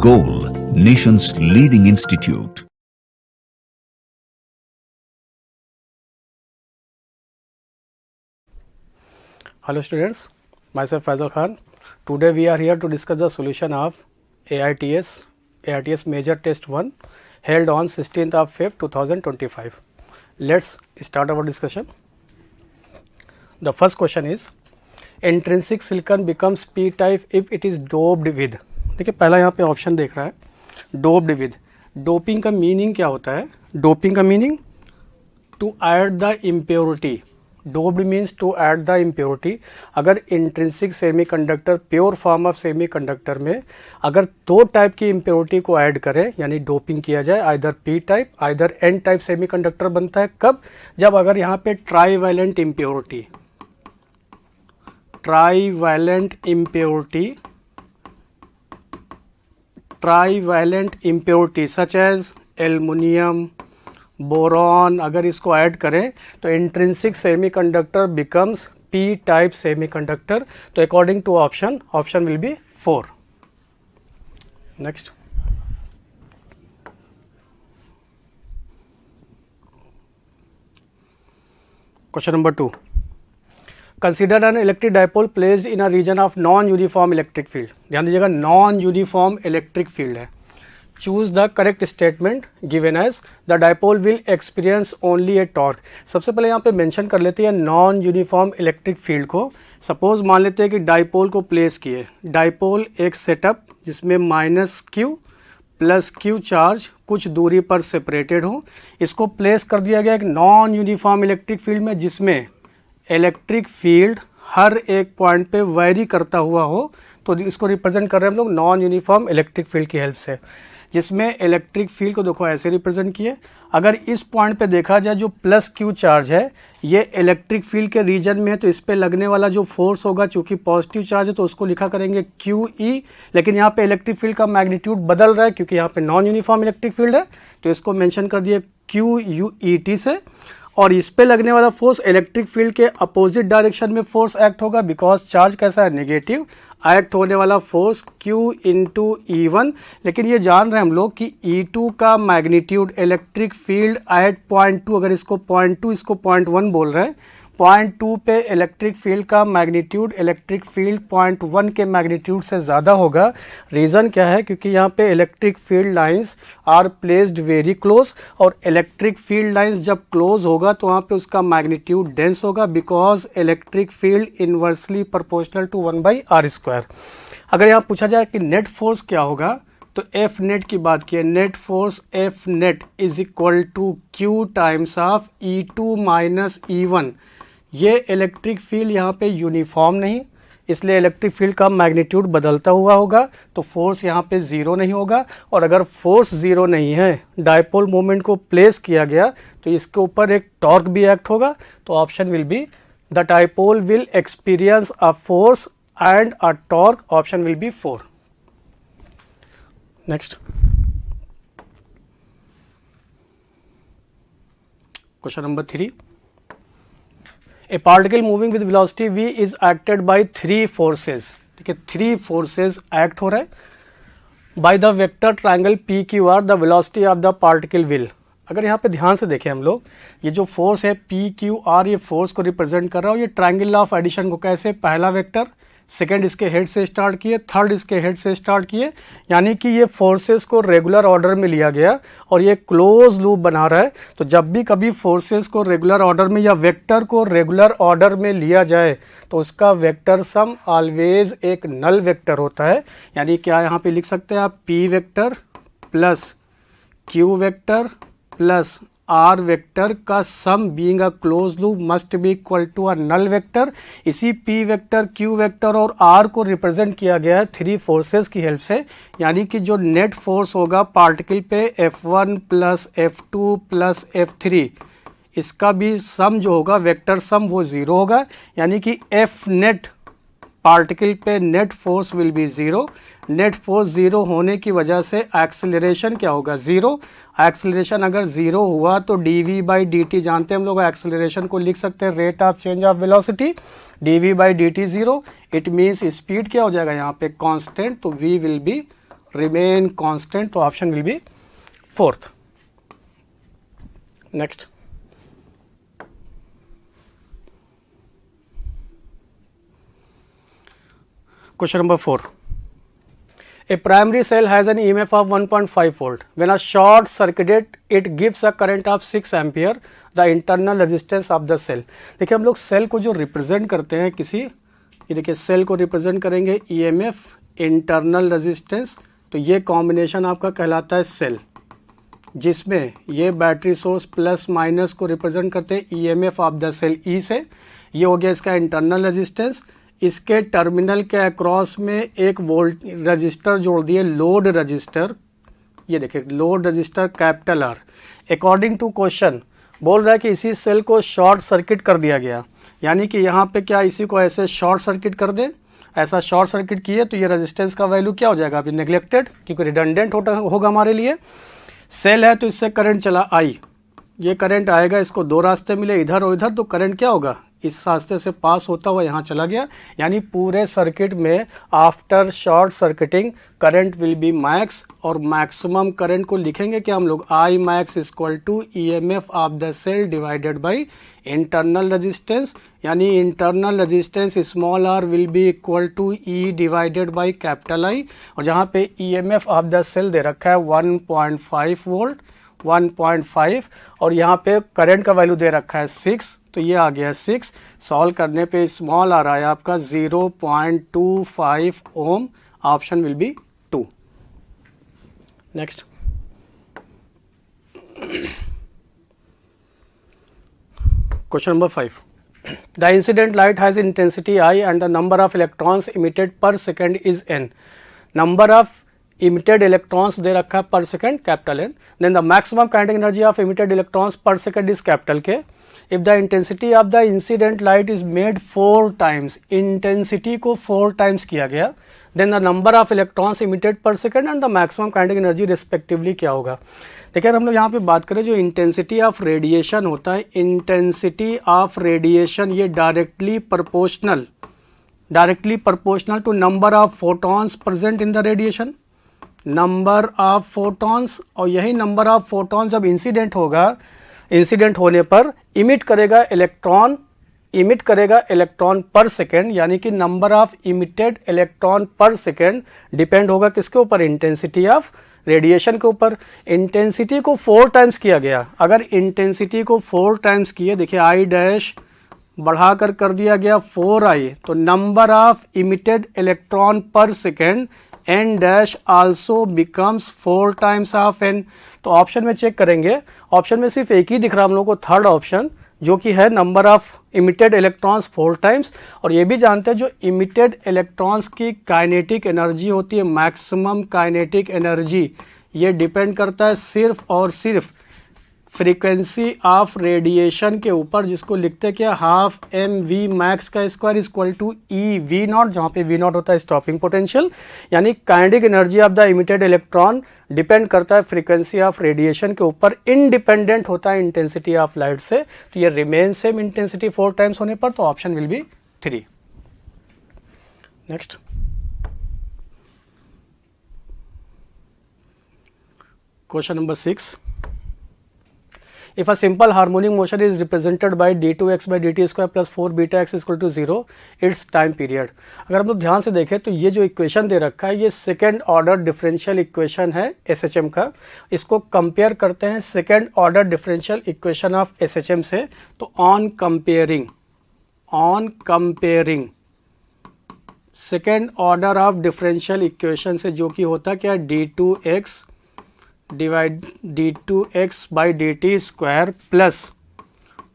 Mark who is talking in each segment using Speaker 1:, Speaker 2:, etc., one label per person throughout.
Speaker 1: Goal, nation's leading institute.
Speaker 2: Hello students, myself Faisal Khan. Today we are here to discuss the solution of AITS Major Test 1 held on 16th of Feb 2025. Let's start our discussion. The first question is, intrinsic silicon becomes p-type if it is doped with. देखिए पहला यहाँ पे option देख रहा है doped with. Doping का meaning क्या होता है? डोपिंग का meaning to add the impurity. Doped means to add the impurity. अगर intrinsic semiconductor pure form of semiconductor में अगर दो टाइप की इम्प्योरिटी को ऐड करें यानी डोपिंग किया जाए, either P type either N type semiconductor बनता है. कब? जब अगर यहाँ पे trivalent impurity such as aluminium, boron, अगर इसको ऐड करें तो intrinsic semiconductor becomes P type semiconductor. तो according to option will be 4. Next question number 2. Consider an electric dipole placed in a region of non uniform electric field. ध्यान दीजिएगा, non uniform electric field है. Choose the correct statement given as the dipole will experience only a torque. सबसे पहले यहाँ पे mention कर लेते हैं नॉन यूनिफॉर्म इलेक्ट्रिक फील्ड को. सपोज मान लेते हैं कि डायपोल को प्लेस किए. डायपोल एक सेटअप जिसमें -q + q चार्ज कुछ दूरी पर सेपरेटेड हो, इसको प्लेस कर दिया गया एक नॉन यूनिफॉर्म इलेक्ट्रिक फील्ड में जिसमें इलेक्ट्रिक फील्ड हर एक पॉइंट पे वेरी करता हुआ हो. तो इसको रिप्रेजेंट कर रहे हैं हम लोग नॉन यूनिफॉर्म इलेक्ट्रिक फील्ड की हेल्प से, जिसमें इलेक्ट्रिक फील्ड को देखो ऐसे रिप्रेजेंट किए. अगर इस पॉइंट पे देखा जाए जो +q चार्ज है ये इलेक्ट्रिक फील्ड के रीजन में है, तो इस पे लगने वाला जो फोर्स होगा चूंकि पॉजिटिव चार्ज है तो उसको लिखा करेंगे QE. लेकिन यहाँ पे इलेक्ट्रिक फील्ड का मैग्नीट्यूड बदल रहा है क्योंकि यहाँ पे नॉन यूनिफॉर्म इलेक्ट्रिक फील्ड है, तो इसको मेंशन कर दिए QUET से. और इस पे लगने वाला फोर्स इलेक्ट्रिक फील्ड के अपोजिट डायरेक्शन में फोर्स एक्ट होगा बिकॉज चार्ज कैसा है, नेगेटिव. एक्ट होने वाला फोर्स Q × E1. लेकिन ये जान रहे हैं हम लोग कि E2 का magnitude electric field at point 2, अगर इसको पॉइंट 2 इसको पॉइंट 1 बोल रहे हैं, पॉइंट 2 पे इलेक्ट्रिक फील्ड का मैग्नीट्यूड इलेक्ट्रिक फील्ड पॉइंट 1 के मैग्नीट्यूड से ज़्यादा होगा. रीज़न क्या है? क्योंकि यहाँ पे electric field lines are placed very close, और इलेक्ट्रिक फील्ड लाइंस जब क्लोज होगा तो वहाँ पे उसका मैग्नीट्यूड डेंस होगा because electric field inversely proportional to 1/r². अगर यहाँ पूछा जाए कि नेट फोर्स क्या होगा तो F नेट की बात की है. Net force F net is equal to Q times of E2 - E1. ये इलेक्ट्रिक फील्ड यहाँ पे यूनिफॉर्म नहीं, इसलिए इलेक्ट्रिक फील्ड का मैग्नीट्यूड बदलता हुआ होगा, तो फोर्स यहाँ पे ज़ीरो नहीं होगा. और अगर फोर्स ज़ीरो नहीं है, डायपोल मोमेंट को प्लेस किया गया, तो इसके ऊपर एक टॉर्क भी एक्ट होगा. तो option will be the dipole will experience a force and a torque. Option will be 4. Next question number 3. A particle moving with velocity v is acted by 3 forces. ठीक है, 3 forces act हो रहे हैं by the vector triangle PQR. the velocity of the particle will. अगर यहाँ पे ध्यान से देखें हम लोग, ये जो फोर्स है PQR ये फोर्स को रिप्रेजेंट कर रहा है. ये ट्रायंगल ऑफ एडिशन को कैसे, पहला वेक्टर, सेकेंड इसके हेड से स्टार्ट किए, थर्ड इसके हेड से स्टार्ट किए, यानी कि ये फोर्सेस को रेगुलर ऑर्डर में लिया गया और ये क्लोज लूप बना रहा है. तो जब भी कभी फोर्सेस को रेगुलर ऑर्डर में या वेक्टर को रेगुलर ऑर्डर में लिया जाए तो उसका वेक्टर सम ऑलवेज एक नल वेक्टर होता है. यानी क्या यहाँ पे लिख सकते हैं आप, P vector plus Q vector plus R vector का sum being a close loop must be equal to a null vector. इसी P वेक्टर, Q वेक्टर और R को रिप्रेजेंट किया गया है 3 फोर्सेस की हेल्प से. यानी कि जो नेट फोर्स होगा पार्टिकल पे F1 + F2 + F3, इसका भी सम जो होगा वेक्टर सम वो 0 होगा. यानी कि F नेट पार्टिकल पे net force will be 0. Net force 0 होने की वजह से एक्सेलरेशन क्या होगा, 0. एक्सेलरेशन अगर 0 हुआ तो dv/dt जानते हैं हम लोग, एक्सेलरेशन को लिख सकते हैं rate of change of velocity. dv/dt 0, it means speed क्या हो जाएगा यहाँ पे, कांस्टेंट. तो v will be remain constant, तो option will be fourth. Next, question number 4. A primary cell has an EMF of 1.5 volt. When a short circuited, it gives a current of 6 ampere. The internal resistance of the cell. देखिए हम लोग cell को जो represent करते हैं किसी, ये देखिए सेल को रिप्रेजेंट करेंगे EMF, इंटरनल रेजिस्टेंस, तो ये कॉम्बिनेशन आपका कहलाता है सेल, जिसमें ये बैटरी सोर्स प्लस माइनस को रिप्रेजेंट करते हैं EMF of the cell E से, ये हो गया इसका इंटरनल रेजिस्टेंस। इसके टर्मिनल के अक्रॉस में एक वोल्ट रजिस्टर जोड़ दिए, लोड रजिस्टर, ये देखिए load resistor capital R। According to question बोल रहा है कि इसी सेल को शॉर्ट सर्किट कर दिया गया, यानी कि यहाँ पे क्या इसी को ऐसे शॉर्ट सर्किट कर दे, ऐसा शॉर्ट सर्किट किए तो ये रेजिस्टेंस का वैल्यू क्या हो जाएगा, अभी नेग्लेक्टेड, क्योंकि रिडंडेंट होगा हमारे लिए। सेल है तो इससे करंट चला I, ये करंट आएगा, इसको दो रास्ते मिले इधर और इधर, तो करंट क्या होगा, इस रास्ते से पास होता हुआ यहाँ चला गया, यानी पूरे सर्किट में after short circuiting current will be max, और मैक्सिमम करंट को लिखेंगे क्या हम लोग, I max equal to EMF of the cell divided by internal resistance, यानी internal resistance small r will be equal to E divided by capital I, और जहाँ पे EMF ऑफ द सेल दे रखा है 1.5 वोल्ट, 1.5, और यहाँ पे करंट का वैल्यू दे रखा है 6, तो ये आ गया 6। सॉल्व करने पे स्मॉल आ रहा है आपका 0.25 ohm, option will be 2। Next, question number 5. The incident light has intensity I and the number of electrons emitted per second is n. Number of emitted electrons दे रखा है per second capital N. Then the maximum kinetic energy of emitted electrons per second is capital K. If the intensity of the incident light is made 4 times, intensity को 4 times किया गया, then the number of electrons emitted per second and the maximum kinetic energy respectively क्या होगा। देखिए हम लोग यहाँ पे बात करें जो इंटेंसिटी ऑफ रेडिएशन होता है, इंटेंसिटी ऑफ रेडिएशन ये directly proportional to number of photons present in the radiation, number of photons, और यही नंबर ऑफ फोटॉन्स जब इंसिडेंट होगा, इंसिडेंट होने पर इमिट करेगा इलेक्ट्रॉन पर सेकेंड, यानी कि number of emitted electron per second depend होगा किसके ऊपर, इंटेंसिटी ऑफ रेडिएशन के ऊपर। इंटेंसिटी को 4 टाइम्स किया गया, अगर इंटेंसिटी को 4 टाइम्स किए, देखिए I डैश बढ़ाकर कर दिया गया 4I, तो number of emitted electron per second n dash also becomes 4 times of n। तो ऑप्शन में चेक करेंगे, ऑप्शन में सिर्फ एक ही दिख रहा हम लोग को, थर्ड ऑप्शन, जो कि है number of emitted electrons 4 times. और ये भी जानते हैं जो इमिटेड इलेक्ट्रॉन्स की काइनेटिक एनर्जी होती है, मैक्सिमम काइनेटिक एनर्जी, ये डिपेंड करता है सिर्फ और सिर्फ फ्रीक्वेंसी ऑफ रेडिएशन के ऊपर, जिसको लिखते हैं क्या, हाफ mv मैक्स का स्क्वायर इक्वल टू EV0, जहाँ पे V0 होता है स्टॉपिंग पोटेंशियल, यानी kinetic energy of the emitted electron depend करता है फ्रीक्वेंसी ऑफ रेडिएशन के ऊपर, इंडिपेंडेंट होता है इंटेंसिटी ऑफ लाइट से। तो ये रिमेन सेम इंटेंसिटी 4 टाइम्स होने पर, तो option will be 3। Next, question number 6. If a simple harmonic motion is represented by d2x by dt square plus 4 beta x is equal to 0, its time period. अगर हम लोग ध्यान से देखें तो ये जो इक्वेशन दे रखा है ये सेकेंड ऑर्डर डिफरेंशियल इक्वेशन है SHM का, इसको कंपेयर करते हैं second order differential equation of SHM से। तो on comparing second order of differential equation से, जो कि होता क्या, d2x divide d2x by dt square plus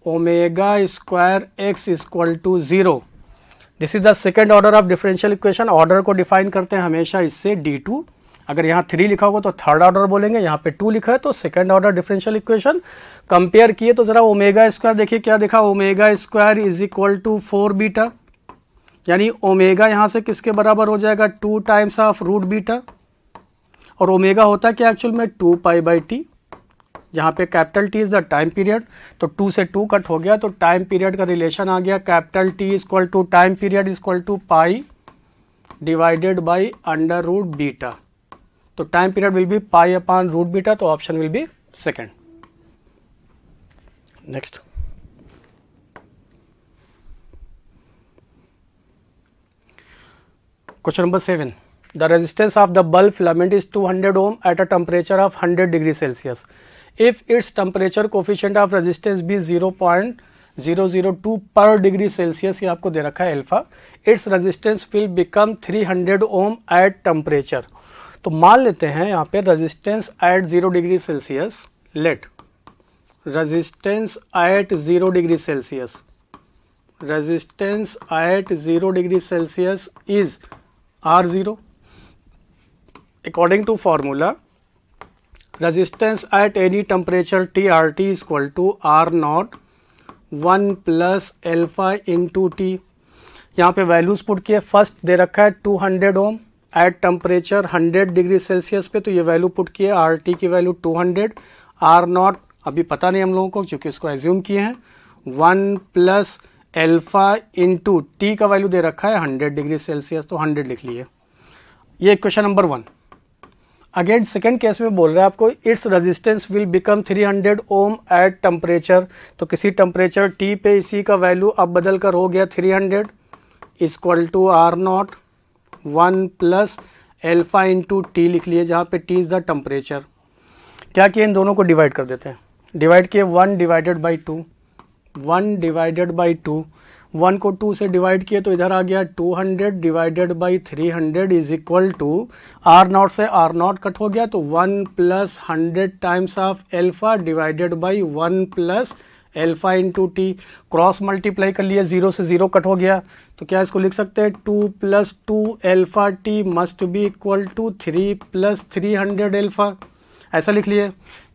Speaker 2: omega square x equal to 0, this is the second order of differential equation. Order को define करते हैं हमेशा इससे d2, अगर यहाँ 3 लिखा होगा तो थर्ड ऑर्डर बोलेंगे, यहाँ पे 2 लिखा है तो second order differential equation. Compare किए तो जरा ओमेगा स्क्वायर देखिए क्या देखा, omega square is equal to 4 beta, यानी ओमेगा यहाँ से किसके बराबर हो जाएगा, 2 टाइम्स ऑफ रूट बीटा, और ओमेगा होता है क्या एक्चुअल में 2 पाई बाई टी, जहाँ पे capital T is the time period, तो 2 से 2 कट हो गया, तो टाइम पीरियड का रिलेशन आ गया, capital T equal to time period equal to pi divided by under root beta. तो time period will be pi upon root beta, तो option will be second. Next question number 7, the resistance of the bulb filament is 200 ohm at a temperature of 100 degrees Celsius. If its temperature coefficient of resistance be 0.002 per degree Celsius, ये आपको दे रखा है alpha, its resistance will become 300 ohm at temperature. तो मान लेते हैं यहाँ पे resistance at 0 degree Celsius, let resistance at 0 degree Celsius, resistance at 0 degree Celsius is R0. According to formula, resistance at any temperature T RT is equal to R naught 1 plus alpha into T. यहाँ पे values put किए, first दे रखा है 200 ओम at temperature 100 degree Celsius पे, तो ये value put किए, आर टी की वैल्यू 200, आर नॉट अभी पता नहीं हम लोगों को क्योंकि इसको एज्यूम किए हैं, 1 प्लस एल्फा इंटू टी का वैल्यू दे रखा है 100 डिग्री सेल्सियस, तो 100 लिख लिए। ये question number 1। Again second case में बोल रहा है आपको its resistance will become 300 ohm at temperature, तो किसी टेम्परेचर टी पे इसी का वैल्यू अब बदल कर हो गया 300 equal to R nought 1 plus alpha into T लिख लिए, जहाँ पे टी इज द टेम्परेचर। क्या किए, इन दोनों को डिवाइड कर देते हैं, डिवाइड किए 1 डिवाइडेड बाई 2, 1 डिवाइडेड बाई 2, 1 को 2 से डिवाइड किए तो इधर आ गया 200 divided by 300 is equal to R nought से आर नॉट कट हो गया, तो 1 plus 100 times of alpha divided by 1 plus alpha into T, cross multiply कर लिए, 0 से 0 कट हो गया, तो क्या इसको लिख सकते हैं 2 plus 2 alpha T must be equal to 3 plus 300 alpha, ऐसा लिख लिए।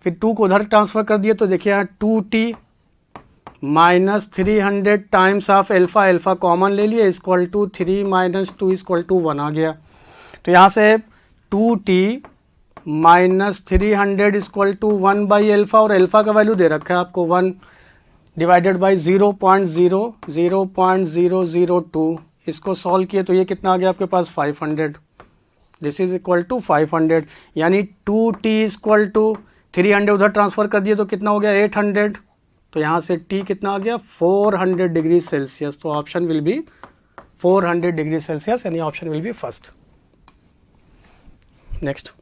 Speaker 2: फिर 2 को उधर ट्रांसफर कर दिए तो देखिए यहाँ 2t minus 300 times of alpha, alpha common ले लिए, equal to 3 minus 2 equal to 1 आ गया। तो यहाँ से 2t minus 300 equal to 1 by alpha, और एल्फा का वैल्यू दे रखा है आपको 1 डिवाइडेड बाई 0.002, इसको सॉल्व किए तो ये कितना आ गया आपके पास 500, दिस इज इक्वल टू 500, यानी 2t इक्वल टू 300 उधर ट्रांसफर कर दिए तो कितना हो गया 800, तो यहाँ से t कितना आ गया 400 डिग्री सेल्सियस, तो option will be 400 degree Celsius, यानी option will be first. Next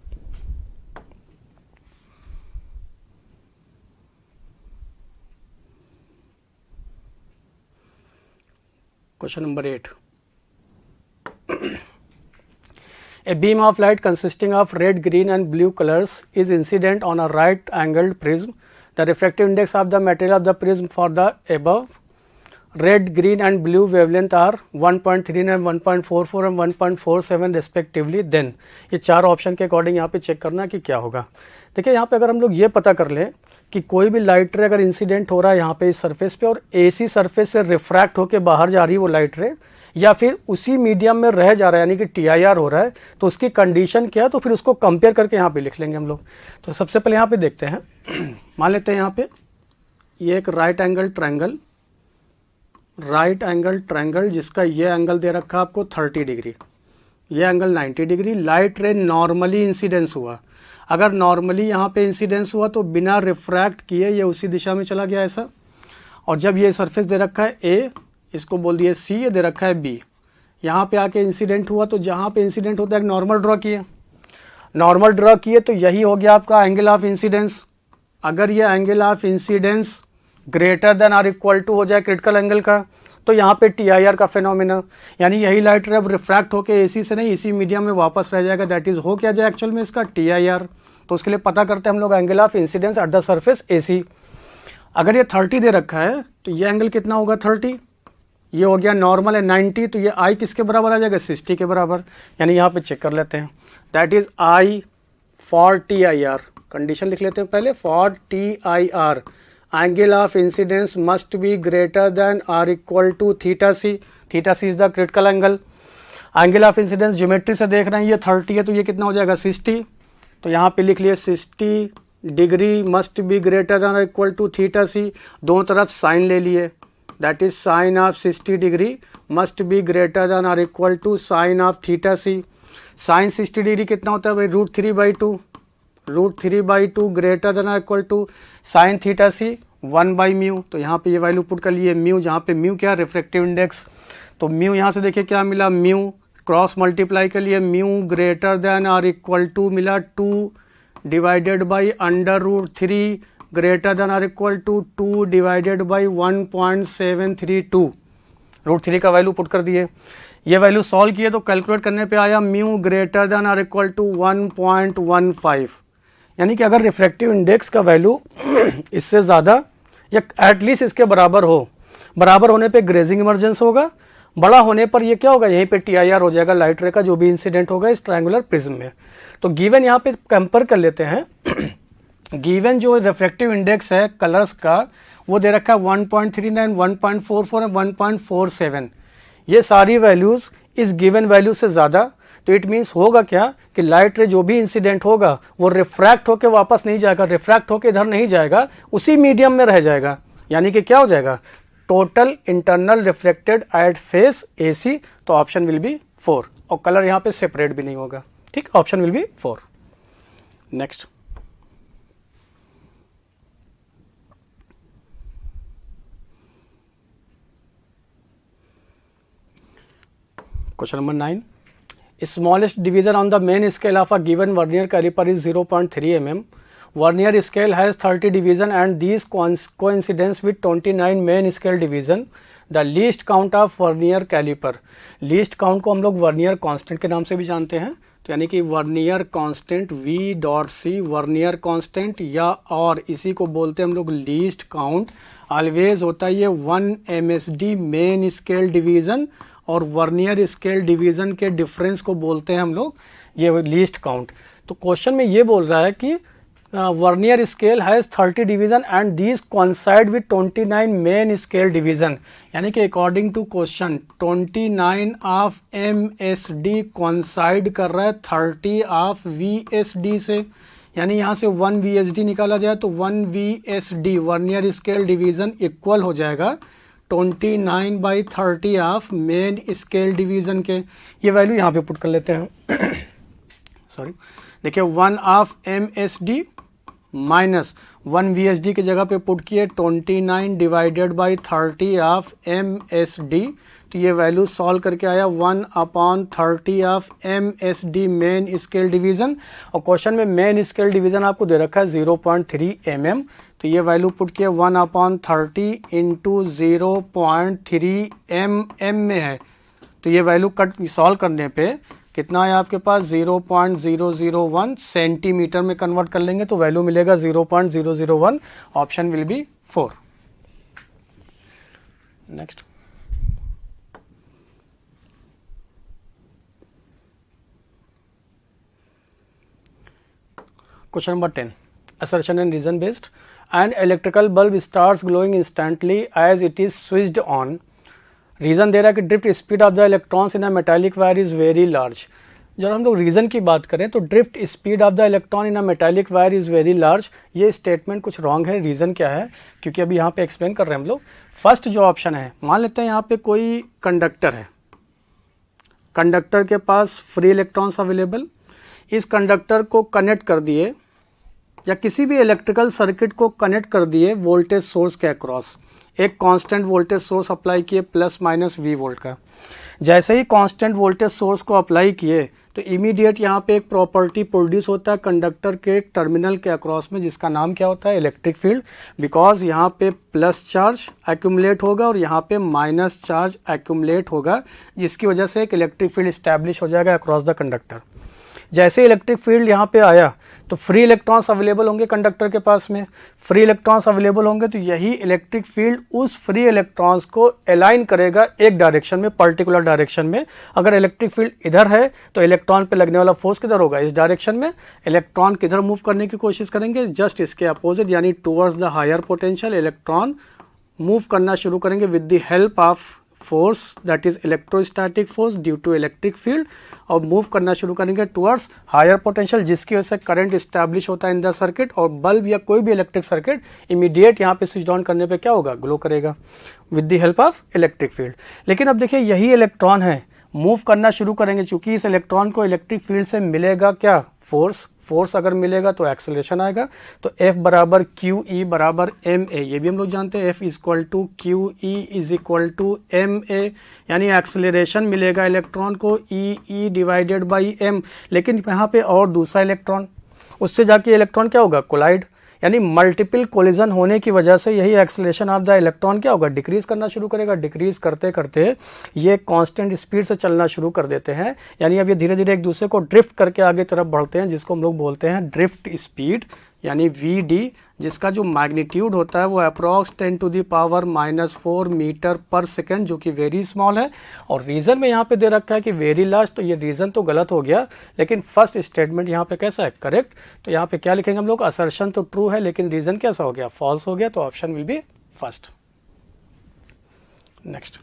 Speaker 2: question number 8, a beam of light consisting of red, green and blue colors is incident on a right angled prism. The refractive index of the material of the prism for the above red, green and blue wavelength are 1.39, 1.44 and 1.47 respectively. Then ये चार option के according यहाँ पे check करना है कि क्या होगा। देखिए यहाँ पे अगर हम लोग ये पता कर लें कि कोई भी लाइट रे अगर इंसिडेंट हो रहा है यहाँ पे इस सरफेस पे और एसी सरफेस से रिफ्रैक्ट होकर बाहर जा रही है वो लाइट रे, या फिर उसी मीडियम में रह जा रहा है यानी कि TIR हो रहा है, तो उसकी कंडीशन क्या है, तो फिर उसको कंपेयर करके यहाँ पे लिख लेंगे हम लोग। तो सबसे पहले यहाँ पे देखते हैं, मान लेते हैं यहाँ पे ये एक राइट एंगल ट्रायंगल जिसका ये एंगल दे रखा है आपको 30 डिग्री, ये एंगल 90 डिग्री। लाइट रे नॉर्मली इंसिडेंस हुआ, अगर नॉर्मली यहाँ पे इंसिडेंस हुआ तो बिना रिफ्रैक्ट किए ये उसी दिशा में चला गया ऐसा, और जब ये सरफेस दे रखा है A, इसको बोल दिए C, ये दे रखा है B, यहाँ पे आके इंसिडेंट हुआ, तो जहाँ पे इंसिडेंट होता है एक नॉर्मल ड्रॉ किए तो यही हो गया आपका एंगल ऑफ इंसिडेंस। अगर ये angle of incidence greater than और इक्वल टू हो जाए क्रिटिकल एंगल का, तो यहाँ पे TIR का फिनोमिना, यानी यही लाइट रे अब रिफ्रैक्ट होके AC से नहीं इसी मीडियम में वापस रह जाएगा, दैट इज हो क्या जाए एक्चुअल में इसका TIR। तो उसके लिए पता करते हैं हम लोग angle of incidence at the surface AC। अगर ये 30 दे रखा है तो ये एंगल कितना होगा 30, ये हो गया नॉर्मल है 90, तो ये I किसके बराबर आ जाएगा 60 के बराबर, यानी यहाँ पे चेक कर लेते हैं, that is I for TIR, condition लिख लेते हैं पहले, for TIR angle of incidence must be greater than और equal to theta C is the critical angle. Angle of incidence geometry से देख रहे हैं ये 30 है, तो ये कितना हो जाएगा 60, तो यहाँ पे लिख लिए 60 degree must be greater than और इक्वल टू थीटा सी, दोनों तरफ साइन ले लिए, that is sine of 60 degree must be greater than और equal to sine of theta C. Sine 60 degree कितना होता है भाई, √3/2, √3/2 greater than equal to sine theta C 1/μ। तो यहाँ पे ये वैल्यू पुट कर लिए म्यू, जहाँ पे म्यू क्या, रिफ्रैक्टिव इंडेक्स। तो म्यू यहाँ से देखिए क्या मिला, म्यू क्रॉस मल्टीप्लाई के लिए म्यू ग्रेटर देन और इक्वल टू मिला 2 डिवाइडेड बाई √3 ग्रेटर देन और इक्वल टू 2 डिवाइडेड बाई 1.732। √3 का वैल्यू पुट कर दिए, ये वैल्यू सॉल्व किए तो कैलकुलेट करने पे आया म्यू ग्रेटर देन और इक्वल टू 1.15। यानी कि अगर रिफ्रैक्टिव इंडेक्स का वैल्यू इससे ज़्यादा या एटलीस्ट इसके बराबर हो, बराबर होने पे ग्रेजिंग इमर्जेंस होगा, बड़ा होने पर ये क्या होगा, यहीं पे TIR हो जाएगा लाइट रे का जो भी इंसिडेंट होगा इस ट्रायंगुलर प्रिज्म में। तो गिवन यहाँ पे कंपेयर कर लेते हैं गिवन जो रिफ्रैक्टिव इंडेक्स है कलर्स का वो दे रखा है 1.39, 1.44 और 1.47। ये सारी वैल्यूज इस गिवन वैल्यू से ज़्यादा, तो इट मीन्स होगा क्या कि लाइट रे जो भी इंसिडेंट होगा वो रिफ्रैक्ट होकर वापस नहीं जाएगा, रिफ्रैक्ट होकर इधर नहीं जाएगा, उसी मीडियम में रह जाएगा। यानी कि क्या हो जाएगा, total internal reflected at face AC। तो ऑप्शन विल बी 4 और कलर यहाँ पे सेपरेट भी नहीं होगा। ठीक, option will be 4। Next question number 9, smallest division on the main scale of a given vernier caliper is 0.3 mm. Vernier scale has 30 division and these coincidence with 29 main scale division. The least count of vernier caliper. Least count को हम लोग vernier constant के नाम से भी जानते हैं। तो यानी कि vernier constant V.C vernier constant, या और इसी को बोलते हैं हम लोग लीस्ट काउंट। ऑलवेज होता है ये 1 MSD मेन स्केल डिवीजन और वर्नियर स्केल डिवीजन के डिफरेंस को बोलते हैं हम लोग ये लीस्ट काउंट। तो क्वेश्चन में ये बोल रहा है कि vernier scale has 30 division and these coincide with 29 main scale division. यानी कि according to question 29 of MSD coincide कर रहा है 30 ऑफ VSD से। यानी यहाँ से 1 VSD निकाला जाए तो 1 VSD vernier scale division equal हो जाएगा 29/30 ऑफ मेन स्केल डिवीजन के। ये वैल्यू यहाँ पे पुट कर लेते हैं सॉरी, देखिए 1 ऑफ MSD माइनस 1 VSD की जगह पे पुट किए 29 डिवाइडेड बाई 30 ऑफ MSD। तो ये वैल्यू सॉल्व करके आया 1/30 of MSD main scale division. और क्वेश्चन में मेन स्केल डिवीजन आपको दे रखा है 0.3 mm। तो ये वैल्यू पुट किया 1/30 इंटू 0.3 mm में है। तो ये वैल्यू कट सॉल्व करने पे कितना है आपके पास 0.001 सेंटीमीटर में कन्वर्ट कर लेंगे तो वैल्यू मिलेगा 0.001। Option will be 4। Next question number 10, assertion and reason based. An electrical bulb starts glowing instantly as it is switched on. Reason दे रहा है कि drift speed of the electrons in a metallic wire is very large. जब हम लोग reason की बात करें तो drift speed of the electron in a metallic wire is very large, ये स्टेटमेंट कुछ रॉन्ग है। रीज़न क्या है, क्योंकि अभी यहाँ पे एक्सप्लेन कर रहे हैं हम लोग। फर्स्ट जो ऑप्शन है, मान लेते हैं यहाँ पे कोई कंडक्टर है, कंडक्टर के पास फ्री इलेक्ट्रॉन्स अवेलेबल, इस कंडक्टर को कनेक्ट कर दिए या किसी भी इलेक्ट्रिकल सर्किट को कनेक्ट कर दिए वोल्टेज सोर्स के अक्रॉस, एक कांस्टेंट वोल्टेज सोर्स अप्लाई किए +- V का। जैसे ही कांस्टेंट वोल्टेज सोर्स को अप्लाई किए तो इमीडिएट यहाँ पे एक प्रॉपर्टी प्रोड्यूस होता है कंडक्टर के टर्मिनल के अक्रॉस में, जिसका नाम क्या होता है, इलेक्ट्रिक फील्ड। बिकॉज यहाँ पे प्लस चार्ज एक्यूमुलेट होगा और यहाँ पे माइनस चार्ज एक्यूमुलेट होगा, जिसकी वजह से एक इलेक्ट्रिक फील्ड स्टैब्लिश हो जाएगा अक्रॉस द कंडक्टर। जैसे इलेक्ट्रिक फील्ड यहाँ पे आया तो फ्री इलेक्ट्रॉन्स अवेलेबल होंगे कंडक्टर के पास में, फ्री इलेक्ट्रॉन्स अवेलेबल होंगे तो यही इलेक्ट्रिक फील्ड उस फ्री इलेक्ट्रॉन्स को अलाइन करेगा एक डायरेक्शन में, पर्टिकुलर डायरेक्शन में। अगर इलेक्ट्रिक फील्ड इधर है तो इलेक्ट्रॉन पे लगने वाला फोर्स किधर होगा, इस डायरेक्शन में। इलेक्ट्रॉन किधर मूव करने की कोशिश करेंगे, जस्ट इसके अपोजिट, यानी towards the higher potential electron move करना शुरू करेंगे with the help of force that is electrostatic force due to electric field, और मूव करना शुरू करेंगे टुवर्ड्स हायर पोटेंशियल, जिसकी वजह से करंट स्टैब्लिश होता है इन द सर्किट। और बल्ब या कोई भी इलेक्ट्रिक सर्किट इमीडिएट यहाँ पे स्विच ऑन करने पे क्या होगा, ग्लो करेगा with the help of electric field. लेकिन अब देखिए यही इलेक्ट्रॉन है मूव करना शुरू करेंगे, चूंकि इस इलेक्ट्रॉन को इलेक्ट्रिक फील्ड से मिलेगा क्या, फोर्स अगर मिलेगा तो एक्सेलरेशन आएगा। तो F बराबर क्यू ई बराबर एम ए, ये भी हम लोग जानते हैं, F equal to Q E is equal to M A, यानी एक्सेलरेशन मिलेगा इलेक्ट्रॉन को ई डिवाइडेड बाई एम। लेकिन यहाँ पे और दूसरा इलेक्ट्रॉन, उससे जाके इलेक्ट्रॉन क्या होगा, कोलाइड, यानी मल्टीपल कोलिजन होने की वजह से यही एक्सेलरेशन ऑफ द इलेक्ट्रॉन क्या होगा, डिक्रीज करना शुरू करेगा। डिक्रीज करते करते ये कांस्टेंट स्पीड से चलना शुरू कर देते हैं, यानी अब ये धीरे धीरे एक दूसरे को ड्रिफ्ट करके आगे तरफ बढ़ते हैं, जिसको हम लोग बोलते हैं ड्रिफ्ट स्पीड, यानी वी डी, जिसका जो मैग्नीट्यूड होता है वो अप्रॉक्स 10⁻⁻⁴ मीटर पर सेकेंड, जो कि वेरी स्मॉल है। और रीजन में यहाँ पे दे रखा है कि वेरी लार्ज, तो ये रीजन तो गलत हो गया, लेकिन फर्स्ट स्टेटमेंट यहाँ पे कैसा है, करेक्ट। तो यहाँ पे क्या लिखेंगे हम लोग, असर्शन तो ट्रू है लेकिन रीजन कैसा हो गया, फॉल्स हो गया, तो option will be first. Next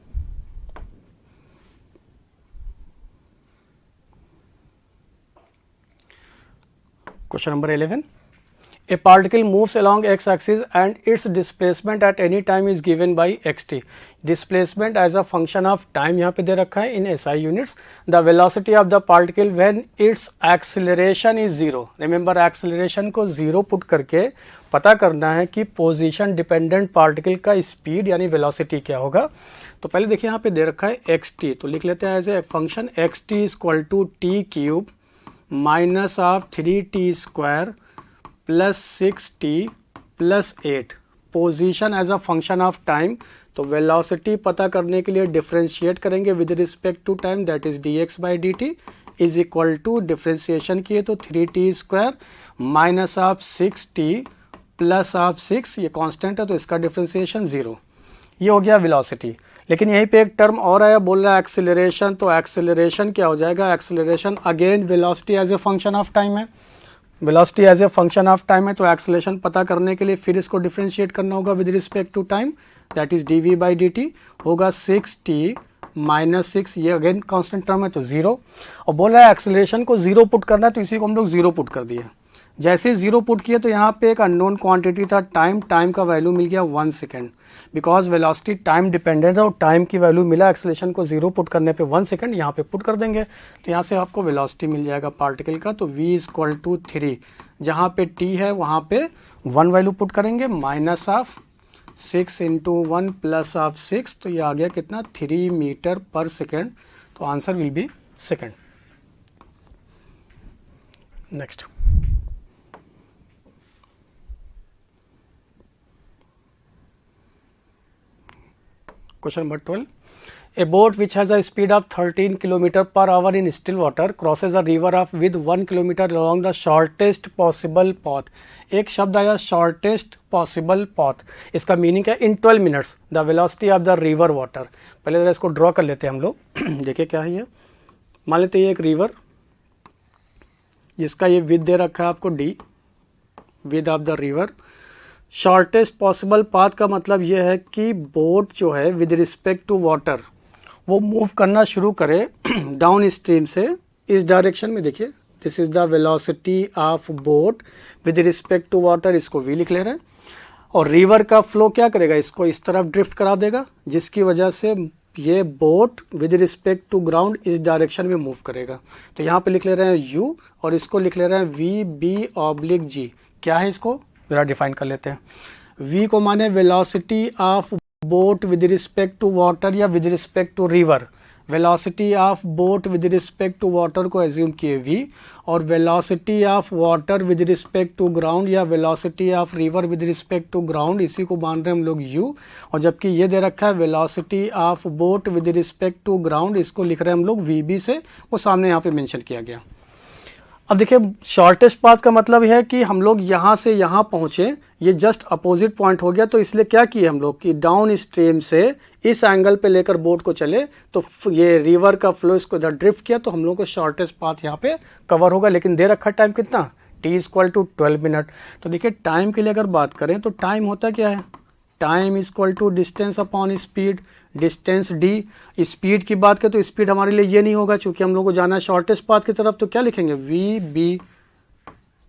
Speaker 2: question number 11, a particle moves along x-axis and its displacement at any time is given by xt. Displacement as a function of time यहाँ पे दे रखा है in SI units. The velocity of the particle when its acceleration is 0. Remember acceleration को 0 put करके पता करना है कि पोजीशन डिपेंडेंट पार्टिकल का स्पीड यानी वेलोसिटी क्या होगा। तो पहले देखिए यहाँ पे दे रखा है xt, तो लिख लेते हैं as a function xt equal to T cube minus of 3t square plus 6t plus 8, position as a function of time. तो वेलोसिटी पता करने के लिए डिफरेंशिएट करेंगे with respect to time, that is dx by dt is equal to, differentiation किए तो 3t square minus of 6t plus of 6, ये constant है तो इसका डिफरेंशिएशन 0, ये हो गया वेलोसिटी। लेकिन यहीं पे एक टर्म और आया, बोल रहा है एक्सेलरेशन, तो एक्सेलरेशन क्या हो जाएगा, acceleration again velocity as a function of time है, velocity as a function of time है, तो एक्सेलरेशन पता करने के लिए फिर इसको डिफरेंशिएट करना होगा with respect to time, that is dv by dt होगा 6t माइनस 6, ये अगेन कांस्टेंट टर्म है तो 0, और बोल रहा है एक्सेलरेशन को 0 पुट करना है, तो इसी को हम लोग 0 पुट कर दिए। जैसे 0 पुट किए तो यहाँ पे एक अननोन क्वांटिटी था टाइम का वैल्यू मिल गया 1 second, because velocity time dependent है और टाइम की वैल्यू मिला, एक्सेलरेशन को 0 पुट करने पे 1 सेकेंड यहाँ पे पुट कर देंगे, तो यहाँ से आपको वेलोसिटी मिल जाएगा पार्टिकल का। तो v इक्वल टू 3, जहाँ पे t है वहाँ पे 1 वैल्यू पुट करेंगे, minus of 6 into 1 plus of 6, तो ये आ गया कितना 3 मीटर पर सेकेंड, तो answer will be second. Next Question number 12. A boat which has a speed of 13 km per hour in still water crosses a river of with 1 km along the shortest possible path. एक शब्द आया shortest possible path, इसका meaning है in 12 minutes the velocity of the river water. पहले जरा इसको draw कर लेते हैं हम लोग। देखिए क्या है ये, मान लेते हैं ये एक रिवर जिसका ये विथ दे रखा है आपको d, width of the river. Shortest possible path का मतलब यह है कि बोट जो है विद रिस्पेक्ट टू वाटर वो मूव करना शुरू करे डाउन स्ट्रीम से इस डायरेक्शन में। देखिए this is the velocity of boat with respect to water, इसको v लिख ले रहे हैं, और रिवर का फ्लो क्या करेगा, इसको इस तरफ ड्रिफ्ट करा देगा, जिसकी वजह से ये boat with respect to ground इस डायरेक्शन में मूव करेगा। तो यहाँ पे लिख ले रहे हैं u और इसको लिख ले रहे हैं v/g। क्या है इसको जरा डिफाइन कर लेते हैं। v को माने velocity of boat with respect to water या with respect to river. Velocity of boat with respect to water को एज्यूम किए v, और velocity of water with respect to ground या velocity of river with respect to ground, इसी को मान रहे हैं हम लोग u, और जबकि ये दे रखा है velocity of boat with respect to ground, इसको लिख रहे हैं हम लोग vb से, वो सामने यहाँ पे मेंशन किया गया। अब देखिए शॉर्टेस्ट पाथ का मतलब है कि हम लोग यहाँ से यहाँ पहुँचे, ये जस्ट अपोजिट पॉइंट हो गया, तो इसलिए क्या किए हम लोग कि डाउन स्ट्रीम से इस एंगल पे लेकर बोट को चले, तो ये रिवर का फ्लो इसको इधर ड्रिफ्ट किया, तो हम लोग को शॉर्टेस्ट पाथ यहाँ पे कवर होगा। लेकिन दे रखा टाइम कितना, t इक्वल टू 12 मिनट। तो देखिए टाइम के लिए अगर बात करें तो टाइम होता क्या है, time equal to distance upon speed, distance d। Speed की बात करें तो स्पीड हमारे लिए ये नहीं होगा, चूंकि हम लोग को जाना है शॉर्टेस्ट पाथ की तरफ, तो क्या लिखेंगे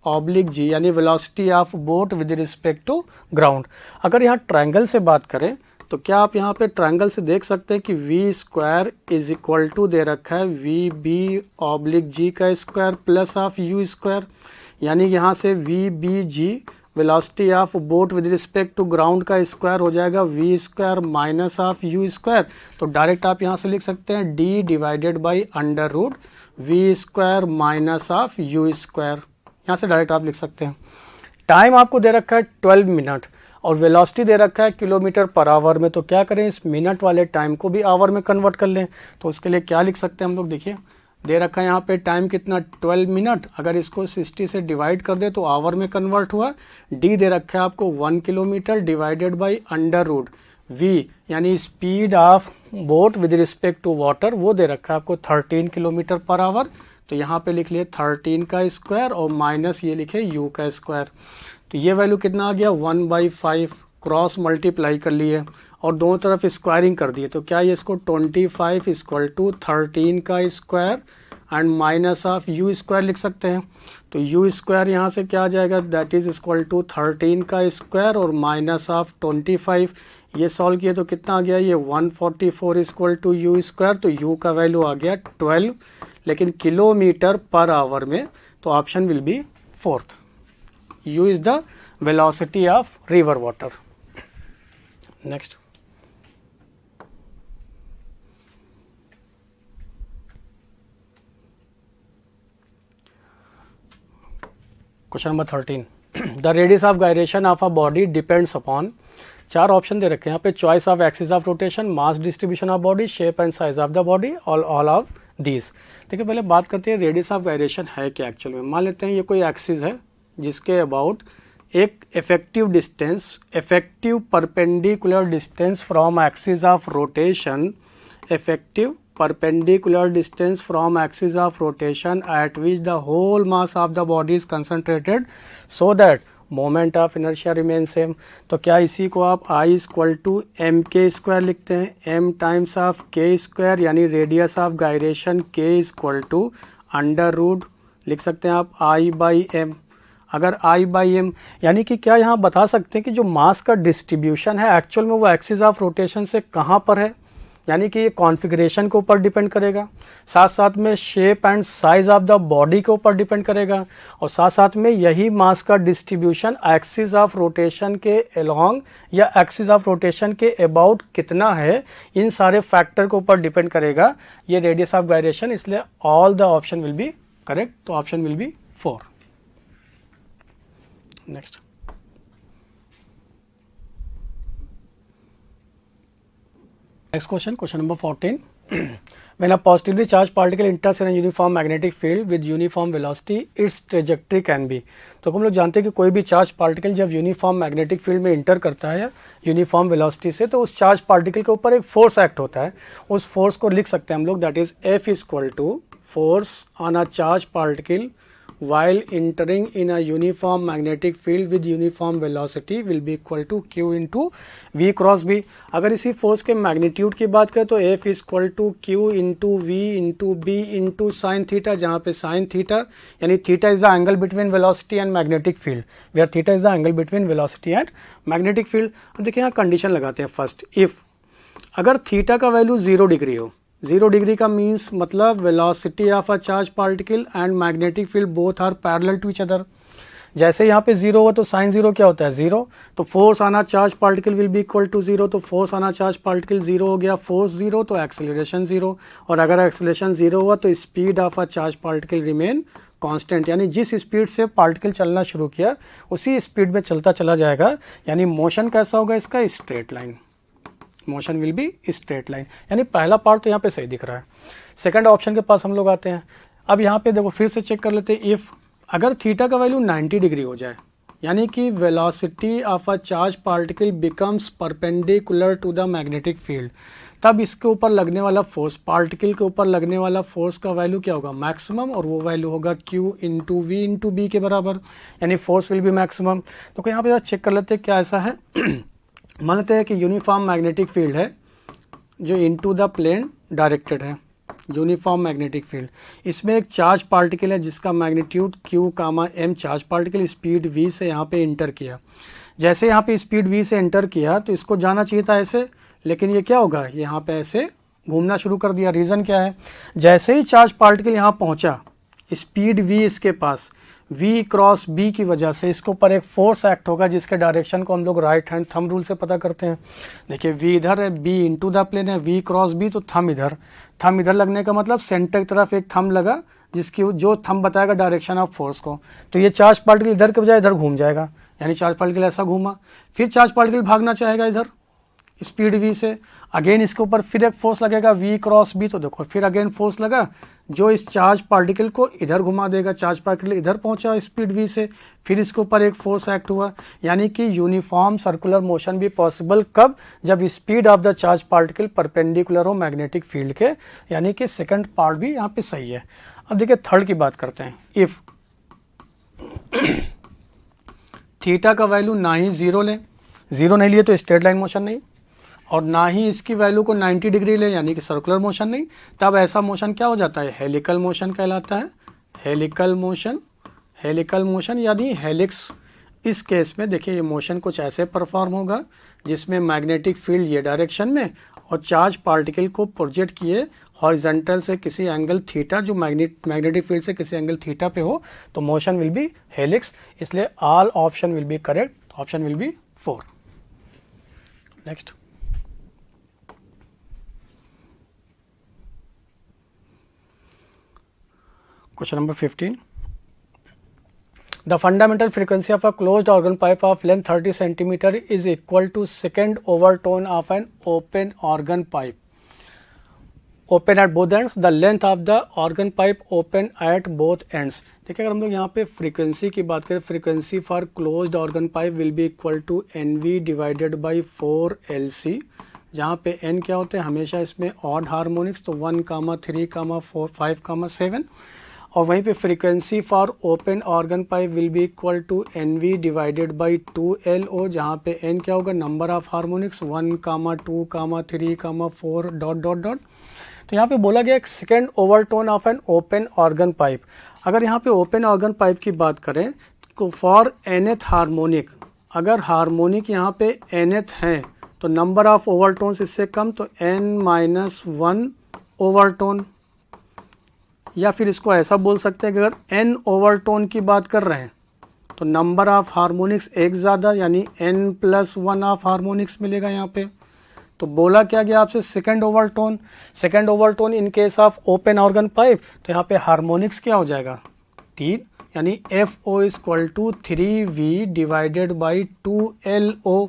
Speaker 2: v/g, यानी velocity of boat with respect to ground. अगर यहाँ ट्रायंगल से बात करें तो क्या आप यहाँ पे ट्रायंगल से देख सकते हैं कि v square is equal to दे रखा है वी बी ऑब्लिक जी का square plus of u square, यानी यहाँ से v b g velocity of boat with respect to ground का स्क्वायर हो जाएगा v square minus of u square. तो डायरेक्ट आप यहाँ से लिख सकते हैं d divided by under root v square minus of u square, यहाँ से डायरेक्ट आप लिख सकते हैं। टाइम आपको दे रखा है 12 मिनट और वेलोसिटी दे रखा है किलोमीटर पर आवर में, तो क्या करें इस मिनट वाले टाइम को भी आवर में कन्वर्ट कर लें। तो उसके लिए क्या लिख सकते हैं हम लोग, देखिए दे रखा है यहाँ पे टाइम कितना 12 मिनट, अगर इसको 60 से डिवाइड कर दे तो आवर में कन्वर्ट हुआ। डी दे रखा है आपको 1 kilometre divided by under root v यानी speed of boat with respect to water, वो दे रखा है आपको 13 किलोमीटर पर आवर। तो यहाँ पे लिख लिए 13 का स्क्वायर और माइनस ये लिखे u का स्क्वायर। तो ये वैल्यू कितना आ गया 1/5, क्रॉस मल्टीप्लाई कर लिए और दोनों तरफ स्क्वायरिंग कर दिए। तो क्या ये इसको 25 इक्वल टू 13 का square and minus of u square लिख सकते हैं। तो यू स्क्वायर यहाँ से क्या आ जाएगा, दैट इज इक्वल टू 13 का स्क्वायर और माइनस ऑफ 25। ये सॉल्व किए तो कितना आ गया, ये 144 इक्वल टू यू स्क्वायर। तो यू का वैल्यू आ गया 12, लेकिन किलोमीटर पर आवर में, तो option will be fourth. u is the velocity of river water. Next. Question number 13. The radius of gyration of a body depends upon, चार option दे रखे हैं यहाँ पे, choice of axis of rotation, mass distribution of body, shape and size of the body, all of these. देखिए पहले बात करते हैं रेडियस ऑफ गायरेशन है क्या एक्चुअल में। मान लेते हैं ये कोई एक्सिस है जिसके अबाउट एक effective distance, effective perpendicular distance from axis of rotation, effective perpendicular distance from axis of rotation at which the whole mass of the body is concentrated so that moment of inertia remains same। तो क्या इसी को आप I equal to M K square लिखते हैं, m times of K square यानी radius of gyration k equal to under root लिख सकते हैं आप I बाई एम। अगर I बाई एम यानी कि क्या यहाँ बता सकते हैं कि जो मास का डिस्ट्रीब्यूशन है एक्चुअल में वो एक्सिस ऑफ रोटेशन से कहाँ पर है, यानी कि ये कॉन्फ़िगरेशन के ऊपर डिपेंड करेगा, साथ साथ में shape and size of the body के ऊपर डिपेंड करेगा, और साथ साथ में यही मास का डिस्ट्रीब्यूशन एक्सिस ऑफ रोटेशन के अलोंग या एक्सिस ऑफ रोटेशन के अबाउट कितना है, इन सारे फैक्टर के ऊपर डिपेंड करेगा ये रेडियस ऑफ गायरेशन। इसलिए all the option will be correct, तो option will be 4। Next, next question number 14. When a positively charged particle enters in a uniform magnetic field with uniform velocity, its trajectory can be। तो हम लोग जानते हैं कि कोई भी charge particle जब यूनिफॉर्म मैग्नेटिक फील्ड में इंटर करता है यूनिफॉर्म वेलोसिटी से, तो उस चार्ज पार्टिकल के ऊपर एक फोर्स एक्ट होता है। उस फोर्स को लिख सकते हैं हम लोग, that is F equal to force on a charge particle while entering in a uniform magnetic field with uniform velocity will be equal to Q into V cross B। अगर इसी फोर्स के magnitude की बात करें तो F is equal to Q into V into B into sin theta, जहाँ पे sin theta यानी theta is the angle between velocity and magnetic field, where theta is the angle between velocity and magnetic field. अब देखिए यहाँ condition लगाते हैं first, if अगर theta का वैल्यू 0 डिग्री हो, 0 डिग्री का मीन्स मतलब velocity of a charge particle and magnetic field both are parallel to each other. जैसे यहाँ पे 0 हुआ तो साइन 0 क्या होता है 0, तो force on a charge particle will be equal to 0, तो force on a charge particle 0 हो गया, फोर्स 0 तो एक्सेलरेशन 0, और अगर एक्सेलरेशन 0 हुआ तो speed of a charge particle remain constant, यानी जिस स्पीड से पार्टिकल चलना शुरू किया उसी स्पीड में चलता चला जाएगा। यानी मोशन कैसा होगा इसका, straight line, motion will be straight line. यानी पहला पार्ट तो यहाँ पे सही दिख रहा है। सेकंड ऑप्शन के पास हम लोग आते हैं। अब यहाँ पे देखो फिर से चेक कर लेते हैं, इफ अगर थीटा का वैल्यू 90 डिग्री हो जाए, यानी कि velocity of a charge particle becomes perpendicular to the magnetic field, तब इसके ऊपर लगने वाला फोर्स, पार्टिकल के ऊपर लगने वाला फोर्स का वैल्यू क्या होगा, मैक्सिमम, और वो वैल्यू होगा Q into V into B के बराबर, यानी फोर्स विल बी मैक्सिमम। तो यहाँ पे चेक कर लेते हैं क्या ऐसा है। मान लेते हैं कि यूनिफॉर्म मैग्नेटिक फील्ड है जो इनटू द प्लेन डायरेक्टेड है, यूनिफॉर्म मैग्नेटिक फील्ड, इसमें एक चार्ज पार्टिकल है जिसका magnitude Q, M charge particle speed V से यहाँ पे इंटर किया। जैसे यहाँ पे स्पीड v से एंटर किया तो इसको जाना चाहिए था ऐसे, लेकिन ये क्या होगा, यहाँ पे ऐसे घूमना शुरू कर दिया। रीज़न क्या है, जैसे ही चार्ज पार्टिकल यहाँ पहुँचा, स्पीड v इसके पास, v क्रॉस b की वजह से इसके ऊपर एक फोर्स एक्ट होगा जिसके डायरेक्शन को हम लोग राइट हैंड थंब रूल से पता करते हैं। देखिए v इधर है, b इनटू द प्लेन है, v क्रॉस b, तो थंब इधर लगने का मतलब सेंटर की तरफ एक थंब लगा जिसकी जो थंब बताएगा डायरेक्शन ऑफ फोर्स को। तो ये चार्ज पार्टिकल इधर के बजाय इधर घूम जाएगा, यानी चार्ज पार्टिकल ऐसा घूमा। फिर चार्ज पार्टिकल भागना चाहेगा इधर स्पीड v से, अगेन इसके ऊपर फिर एक फोर्स लगेगा v क्रॉस b, तो देखो फिर अगेन फोर्स लगा जो इस चार्ज पार्टिकल को इधर घुमा देगा। चार्ज पार्टिकल इधर पहुंचा स्पीड v से, फिर इसके ऊपर एक फोर्स एक्ट हुआ। यानी कि यूनिफॉर्म सर्कुलर मोशन भी पॉसिबल कब, जब speed of the charge particle perpendicular हो मैग्नेटिक फील्ड के, यानी कि सेकंड पार्ट भी यहाँ पे सही है। अब देखिए थर्ड की बात करते हैं। इफ थीटा का वैल्यू ना ही जीरो नहीं लिए तो स्ट्रेट लाइन मोशन नहीं, और ना ही इसकी वैल्यू को 90 डिग्री ले यानी कि सर्कुलर मोशन नहीं, तब ऐसा मोशन क्या हो जाता है, हेलिकल मोशन कहलाता है। हेलिकल मोशन यानी हेलिक्स। इस केस में देखिए ये मोशन कुछ ऐसे परफॉर्म होगा जिसमें मैग्नेटिक फील्ड ये डायरेक्शन में और चार्ज पार्टिकल को प्रोजेक्ट किए हॉरिजॉन्टल से किसी एंगल थीटा, जो मैग्नेटिक फील्ड से किसी एंगल थीटा पे हो, तो मोशन विल बी हेलिक्स। इसलिए all option will be correct, option will be 4। Next question number 15. The fundamental frequency of a closed organ pipe of length 30 cm is equal to second overtone of an open organ pipe. Open at both ends. The length of the organ pipe open at both ends. देखिए अगर हम लोग यहाँ पे frequency की बात करें, frequency for closed organ pipe will be equal to NV divided by 4LC, जहाँ पे n क्या होते हैं हमेशा इसमें ऑड हार्मोनिक्स, तो 1, 3, 4, 5, 7। और वहीं पे frequency for open organ pipe will be equal to NV divided by 2LO, जहाँ पे n क्या होगा number of harmonics 1, 2, 3, 4 dot dot dot. तो यहाँ पे बोला गया एक second overtone of an open organ pipe. अगर यहाँ पे ओपन ऑर्गन पाइप की बात करें तो फॉर nth हार्मोनिक, अगर हार्मोनिक यहाँ पे nth है तो नंबर ऑफ ओवरटोन्स इससे कम, तो n-1 ओवरटोन। या फिर इसको ऐसा बोल सकते हैं कि अगर n ओवरटोन की बात कर रहे हैं तो नंबर ऑफ हार्मोनिक्स एक ज़्यादा, यानी n+1 ऑफ हार्मोनिक्स मिलेगा यहाँ पे। तो बोला क्या गया आपसे second overtone in case of open organ pipe, तो यहाँ पे हार्मोनिक्स क्या हो जाएगा 3, यानी FO equal to 3V divided by 2LO।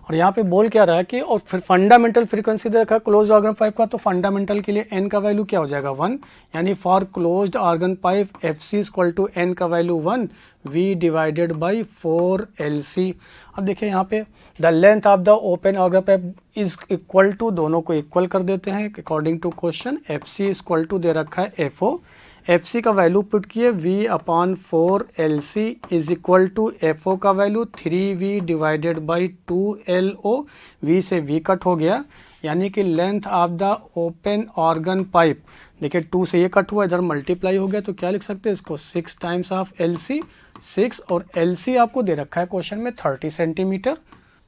Speaker 2: और यहाँ पे बोल क्या रहा है कि और फिर फंडामेंटल फ्रीक्वेंसी दे रखा है क्लोज्ड ऑर्गन पाइप का, तो फंडामेंटल के लिए n का वैल्यू क्या हो जाएगा 1, यानी for closed organ pipe FC equal to n का value 1, V divided by 4LC। अब देखिए यहाँ पे the length of the open organ pipe is equal to, दोनों को इक्वल कर देते हैं according to question. FC equal to दे रखा है FO, FC का वैल्यू पुट किए V/4LC is equal to FO का value 3V divided by 2LO। V से V कट हो गया, यानी कि length of the open organ pipe, देखिए 2 से ये कट हुआ, इधर मल्टीप्लाई हो गया, तो क्या लिख सकते हैं इसको 6 टाइम्स ऑफ LC 6, और LC आपको दे रखा है क्वेश्चन में 30 सेंटीमीटर,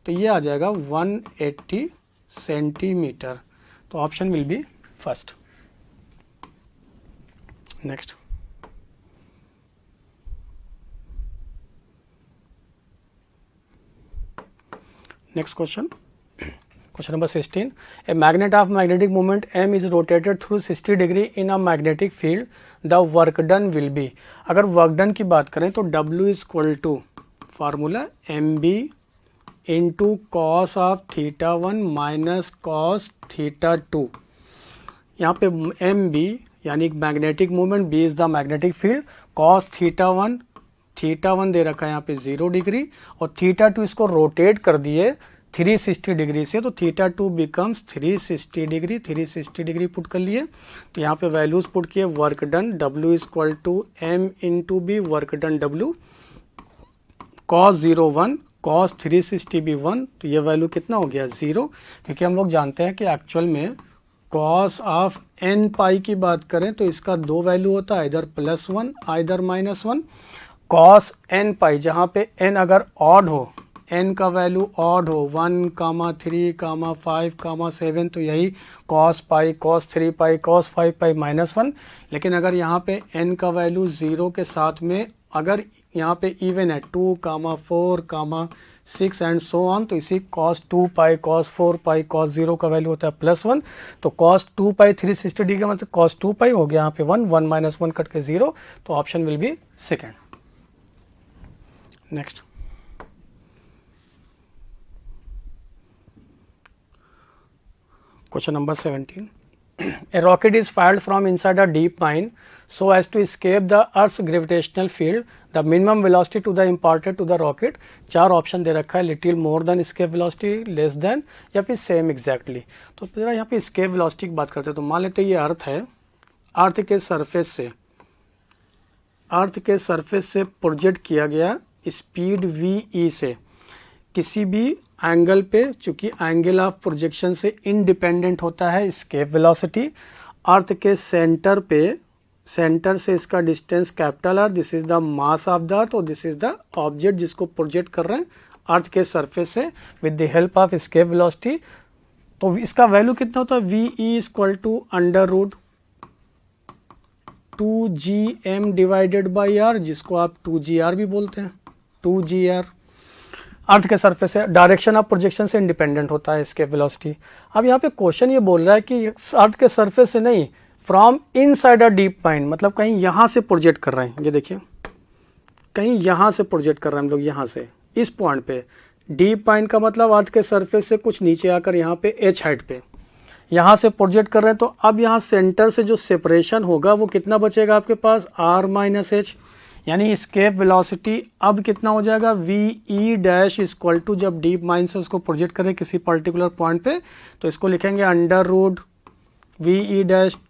Speaker 2: तो ये आ जाएगा 180 सेंटीमीटर। तो option will be first. Next. Next question. Question number 16. A magnet of magnetic moment M is rotated through 60 degree in a magnetic field. The work done will be. अगर work done की बात करें तो W is equal to formula MB into cos of θ1 minus cos θ2। यहाँ पे MB यानी magnetic moment, B is the magnetic field, cos θ1 दे रखा है यहाँ पे 0 डिग्री, और θ2 इसको रोटेट कर दिए 360 डिग्री से, तो θ2 बिकम्स 360 डिग्री पुट कर लिए। तो यहाँ पे वैल्यूज पुट किए, work done W is equal to M into B, work done W, cos 0 1, cos 360 भी 1, तो ये वैल्यू कितना हो गया 0, क्योंकि हम लोग जानते हैं कि एक्चुअल में कॉस ऑफ n पाई की बात करें तो इसका 2 वैल्यू होता है, इधर +1 इधर -1। कॉस n पाई जहाँ पे n अगर ऑड हो, n का वैल्यू ऑड हो 1, 3, 5, 7, तो यही cos पाई, cos 3 पाई, cos 5 पाई -1। लेकिन अगर यहाँ पे n का वैल्यू 0 के साथ में अगर यहाँ पे इवन है 2, 4, 6 एंड सो ऑन, तो इसी cos 2 पाई, cos 4 पाई, cos 0 का वैल्यू होता है +1। तो cos 2 पाई 360 डिग्री का मतलब cos 2 पाई हो गया यहाँ पे 1, 1 - 1 कट के 0, तो option will be second. Next question number 17. A rocket is fired from inside a deep mine so as to escape the earth's gravitational field. The minimum velocity to the imparted to the rocket, 4 option दे रखा है, little more than escape velocity, less than, या फिर same exactly. तो जरा यहाँ पे escape velocity की बात करते हैं। तो मान लेते हैं ये अर्थ है, अर्थ के सरफेस से प्रोजेक्ट किया गया स्पीड VE से किसी भी एंगल पे, चूंकि एंगल ऑफ प्रोजेक्शन से इंडिपेंडेंट होता है एस्केप वेलोसिटी। अर्थ के सेंटर से इसका distance capital R, this is the mass of the earth, और दिस इज द ऑब्जेक्ट जिसको प्रोजेक्ट कर रहे हैं अर्थ के सरफेस से with the help of escape velocity. तो इसका वैल्यू कितना होता है, VE = √2gm divided by r, जिसको आप 2gr भी बोलते हैं, 2gr। अर्थ के सरफेस से डायरेक्शन ऑफ प्रोजेक्शन से इंडिपेंडेंट होता है एस्केप वेलोसिटी। अब यहाँ पे क्वेश्चन ये बोल रहा है कि अर्थ के सरफेस से नहीं, from inside a deep mine, मतलब कहीं यहाँ से प्रोजेक्ट कर रहे हैं। ये देखिए कहीं यहाँ से प्रोजेक्ट कर रहे हैं हम लोग, यहाँ से इस पॉइंट पे। डीप माइन का मतलब अर्थ के सरफेस से कुछ नीचे आकर यहाँ पे h हाइट पे यहाँ से प्रोजेक्ट कर रहे हैं। तो अब यहाँ सेंटर से जो सेपरेशन होगा वो कितना बचेगा आपके पास, r - h, यानी एस्केप वेलोसिटी अब कितना हो जाएगा, VE- जब डीप माइन से उसको प्रोजेक्ट करें किसी पर्टिकुलर पॉइंट पे, तो इसको लिखेंगे √VE-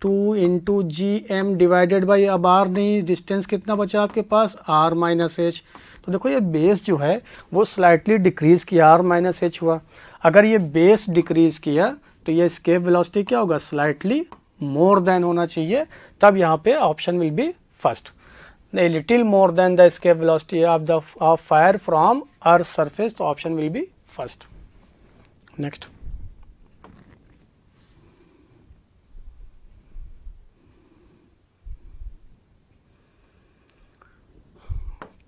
Speaker 2: 2 × gm डिवाइडेड बाई, अब r नहीं, डिस्टेंस कितना बचा आपके पास, r - h। तो देखो ये बेस जो है वो स्लाइटली डिक्रीज किया, r - h हुआ। अगर ये बेस डिक्रीज किया तो ये एस्केप वेलोसिटी क्या होगा, स्लाइटली मोर देन होना चाहिए, तब यहाँ पे option will be first. A little more than the escape velocity of fire from Earth's surface, तो option will be first. Next.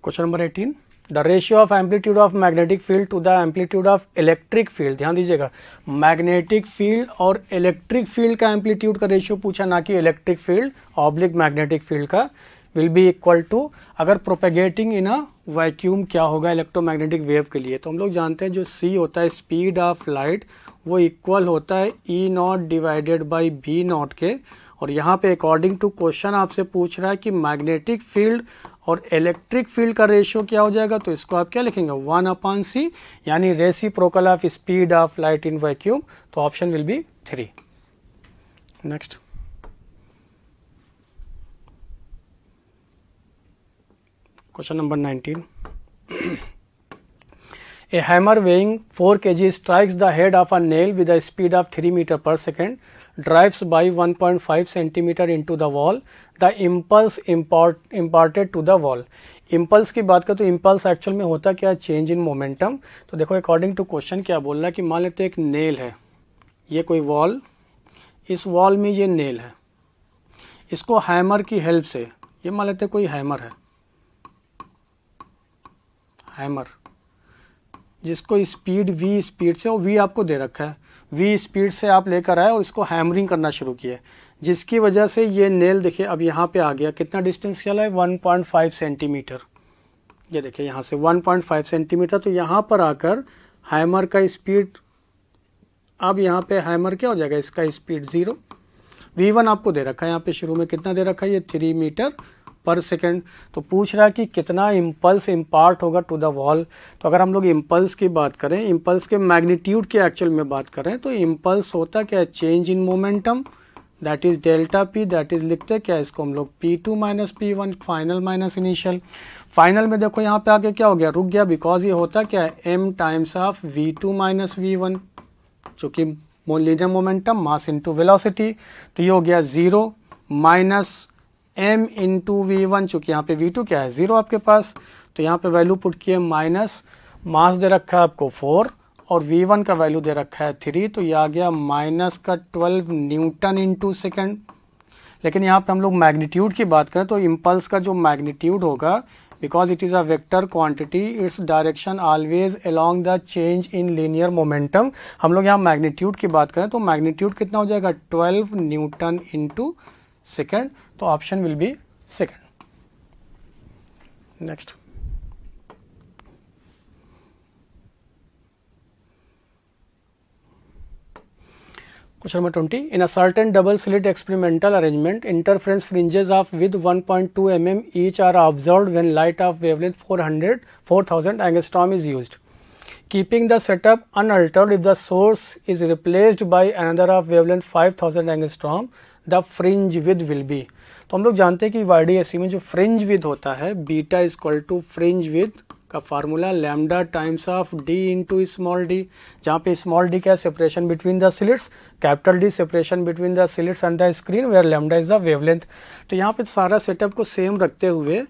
Speaker 2: Question number 18. The ratio of amplitude of magnetic field to the amplitude of electric field, ध्यान दीजिएगा, magnetic field और electric field का amplitude का ratio पूछा, ना कि electric field oblique magnetic field का, will be equal to, अगर प्रोपेगेटिंग इन अ वैक्यूम क्या होगा इलेक्ट्रोमैग्नेटिक वेव के लिए, तो हम लोग जानते हैं जो c होता है स्पीड ऑफ लाइट, वो इक्वल होता है E0 डिवाइडेड बाई V0 के। और यहाँ पे अकॉर्डिंग टू क्वेश्चन आपसे पूछ रहा है कि मैग्नेटिक फील्ड और इलेक्ट्रिक फील्ड का रेशियो क्या हो जाएगा, तो इसको आप क्या लिखेंगे, 1/c, यानी reciprocal of speed of light in vacuum, तो option will be 3। Next Question number 19. A hammer weighing 4 kg strikes the head of a nail with a speed of 3 meter per second, drives by 1.5 centimeter into the wall. The impulse imparted to the wall. Impulse की बात करें तो impulse actual में होता क्या है, change in momentum. तो देखो अकॉर्डिंग टू क्वेश्चन क्या बोल रहा है कि मान लेते हैं एक नेल है, ये कोई वॉल, इस वॉल में ये नेल है, इसको हैमर की हेल्प से, ये मान लेते हैं कोई हैमर है, हैमर जिसको स्पीड v स्पीड से, और v आपको दे रखा है, v स्पीड से आप लेकर आए और इसको हैमरिंग करना शुरू किया, जिसकी वजह से ये नेल देखिए अब यहाँ पे आ गया, कितना डिस्टेंस चला है, 1.5 सेंटीमीटर। ये देखिए यहाँ से 1.5 सेंटीमीटर, तो यहाँ पर आकर हैमर का स्पीड, अब यहाँ पे हैमर क्या हो जाएगा, इसका स्पीड 0, v1 आपको दे रखा है, यहाँ पे शुरू में कितना दे रखा है, ये 3 मीटर पर सेकेंड। तो पूछ रहा है कि कितना इम्पल्स इम्पार्ट होगा टू द वॉल। तो अगर हम लोग इम्पल्स की बात करें, इम्पल्स के मैग्नीट्यूड के एक्चुअल में बात करें, तो इम्पल्स होता क्या है, change in momentum, that is delta P, that is लिखते हैं क्या, इसको हम लोग P2 minus P1, final minus initial. Final में देखो यहाँ पे आगे क्या हो गया, रुक गया, बिकॉज ये होता क्या है, m times of V2 minus V1, चूंकि linear momentum mass into velocity, तो ये हो गया 0 माइनस m इंटू V1, चूंकि यहाँ पे V2 क्या है, 0 आपके पास, तो यहाँ पे वैल्यू पुट किए मास दे रखा है आपको 4 और V1 का वैल्यू दे रखा है 3, तो ये आ गया माइनस का 12 न्यूटन इंटू सेकेंड। लेकिन यहाँ पे हम लोग मैग्नीट्यूड की बात करें तो इम्पल्स का जो मैग्नीट्यूड होगा, because it is a vector quantity, its direction always along the change in linear momentum. हम लोग यहाँ मैग्नीट्यूड की बात करें तो मैग्नीट्यूड कितना हो जाएगा 12 न्यूटन इंटू सेकेंड, तो option will be second. Next Question number 20. In a certain double slit experimental arrangement, interference fringes of width 1.2 mm each are observed when light of wavelength 4000 angstrom is used. Keeping the setup unaltered, if the source is replaced by another of wavelength 5000 angstrom, the fringe width will be. तो हम लोग जानते हैं कि YDSC में जो fringe width होता है, beta is equal to fringe width का formula lambda times of D into small d, जहाँ पे स्मॉल डी क्या separation between the slits, capital D separation between the slits and the screen, where lambda is the wavelength. तो यहाँ पे सारा setup को same रखते हुए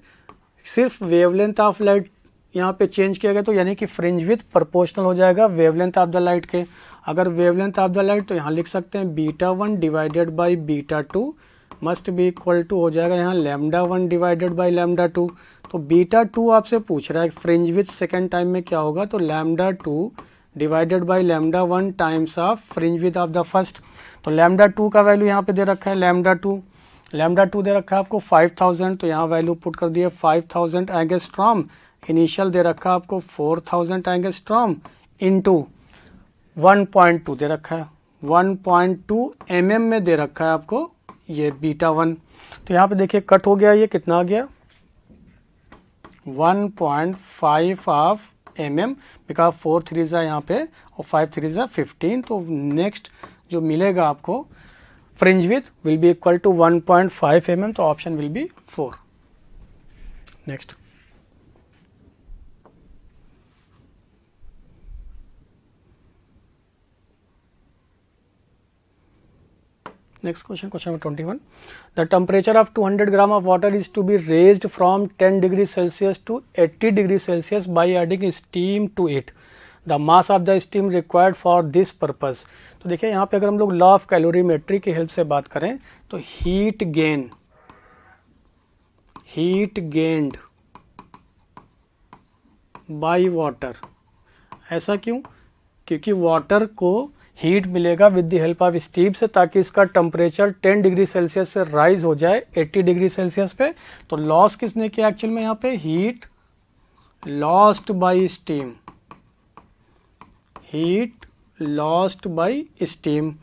Speaker 2: सिर्फ वेवलेंथ ऑफ लाइट यहाँ पे चेंज किया गया, तो यानी कि फ्रिंज विथ प्रोपोर्शनल हो जाएगा वेवलेंथ ऑफ द लाइट के। अगर वेवलेंथ ऑफ द लाइट तो यहाँ लिख सकते हैं beta 1 divided by beta 2 must be equal to हो जाएगा यहाँ लैम्डा 1 डिवाइडेड बाई लैम्डा 2। तो बीटा 2 आपसे पूछ रहा है फ्रिंज विथ सेकेंड टाइम में क्या होगा, तो lambda 2 divided by lambda 1 times of fringe width of the first. तो लैम्डा 2 का वैल्यू यहाँ पे दे रखा है लैम्डा 2 दे रखा है आपको 5000, तो यहाँ वैल्यू पुट कर दिया 5000 एंगस्ट्रॉम। इनिशियल दे रखा है आपको 4000 एंगस्ट्रॉम इंटू 1.2 दे रखा है, 1.2 mm में दे रखा है आपको ये बीटा 1। तो यहाँ पे देखिए कट हो गया, ये कितना आ गया 1.5 ऑफ mm, बिकॉज 4 3 यहाँ पे और 5 3 15। तो नेक्स्ट जो मिलेगा आपको fringe width will be equal to 1.5 mm, तो option will be 4। Next question number 21. The temperature of 200 gram of water is to be raised from 10 degrees Celsius to 80 degrees Celsius by adding steam to it. The mass of the steam required for this purpose. तो देखिए यहाँ पे अगर हम लोग law of calorimetry की help से बात करें तो हीट गेन्ड बाय वाटर, ऐसा क्यों? क्योंकि वाटर को हीट मिलेगा with the help of steam से, ताकि इसका टेम्परेचर 10 डिग्री सेल्सियस से राइज हो जाए 80 डिग्री सेल्सियस पे। तो लॉस किसने किया एक्चुअल में यहाँ पे, heat lost by steam, heat lost by steam.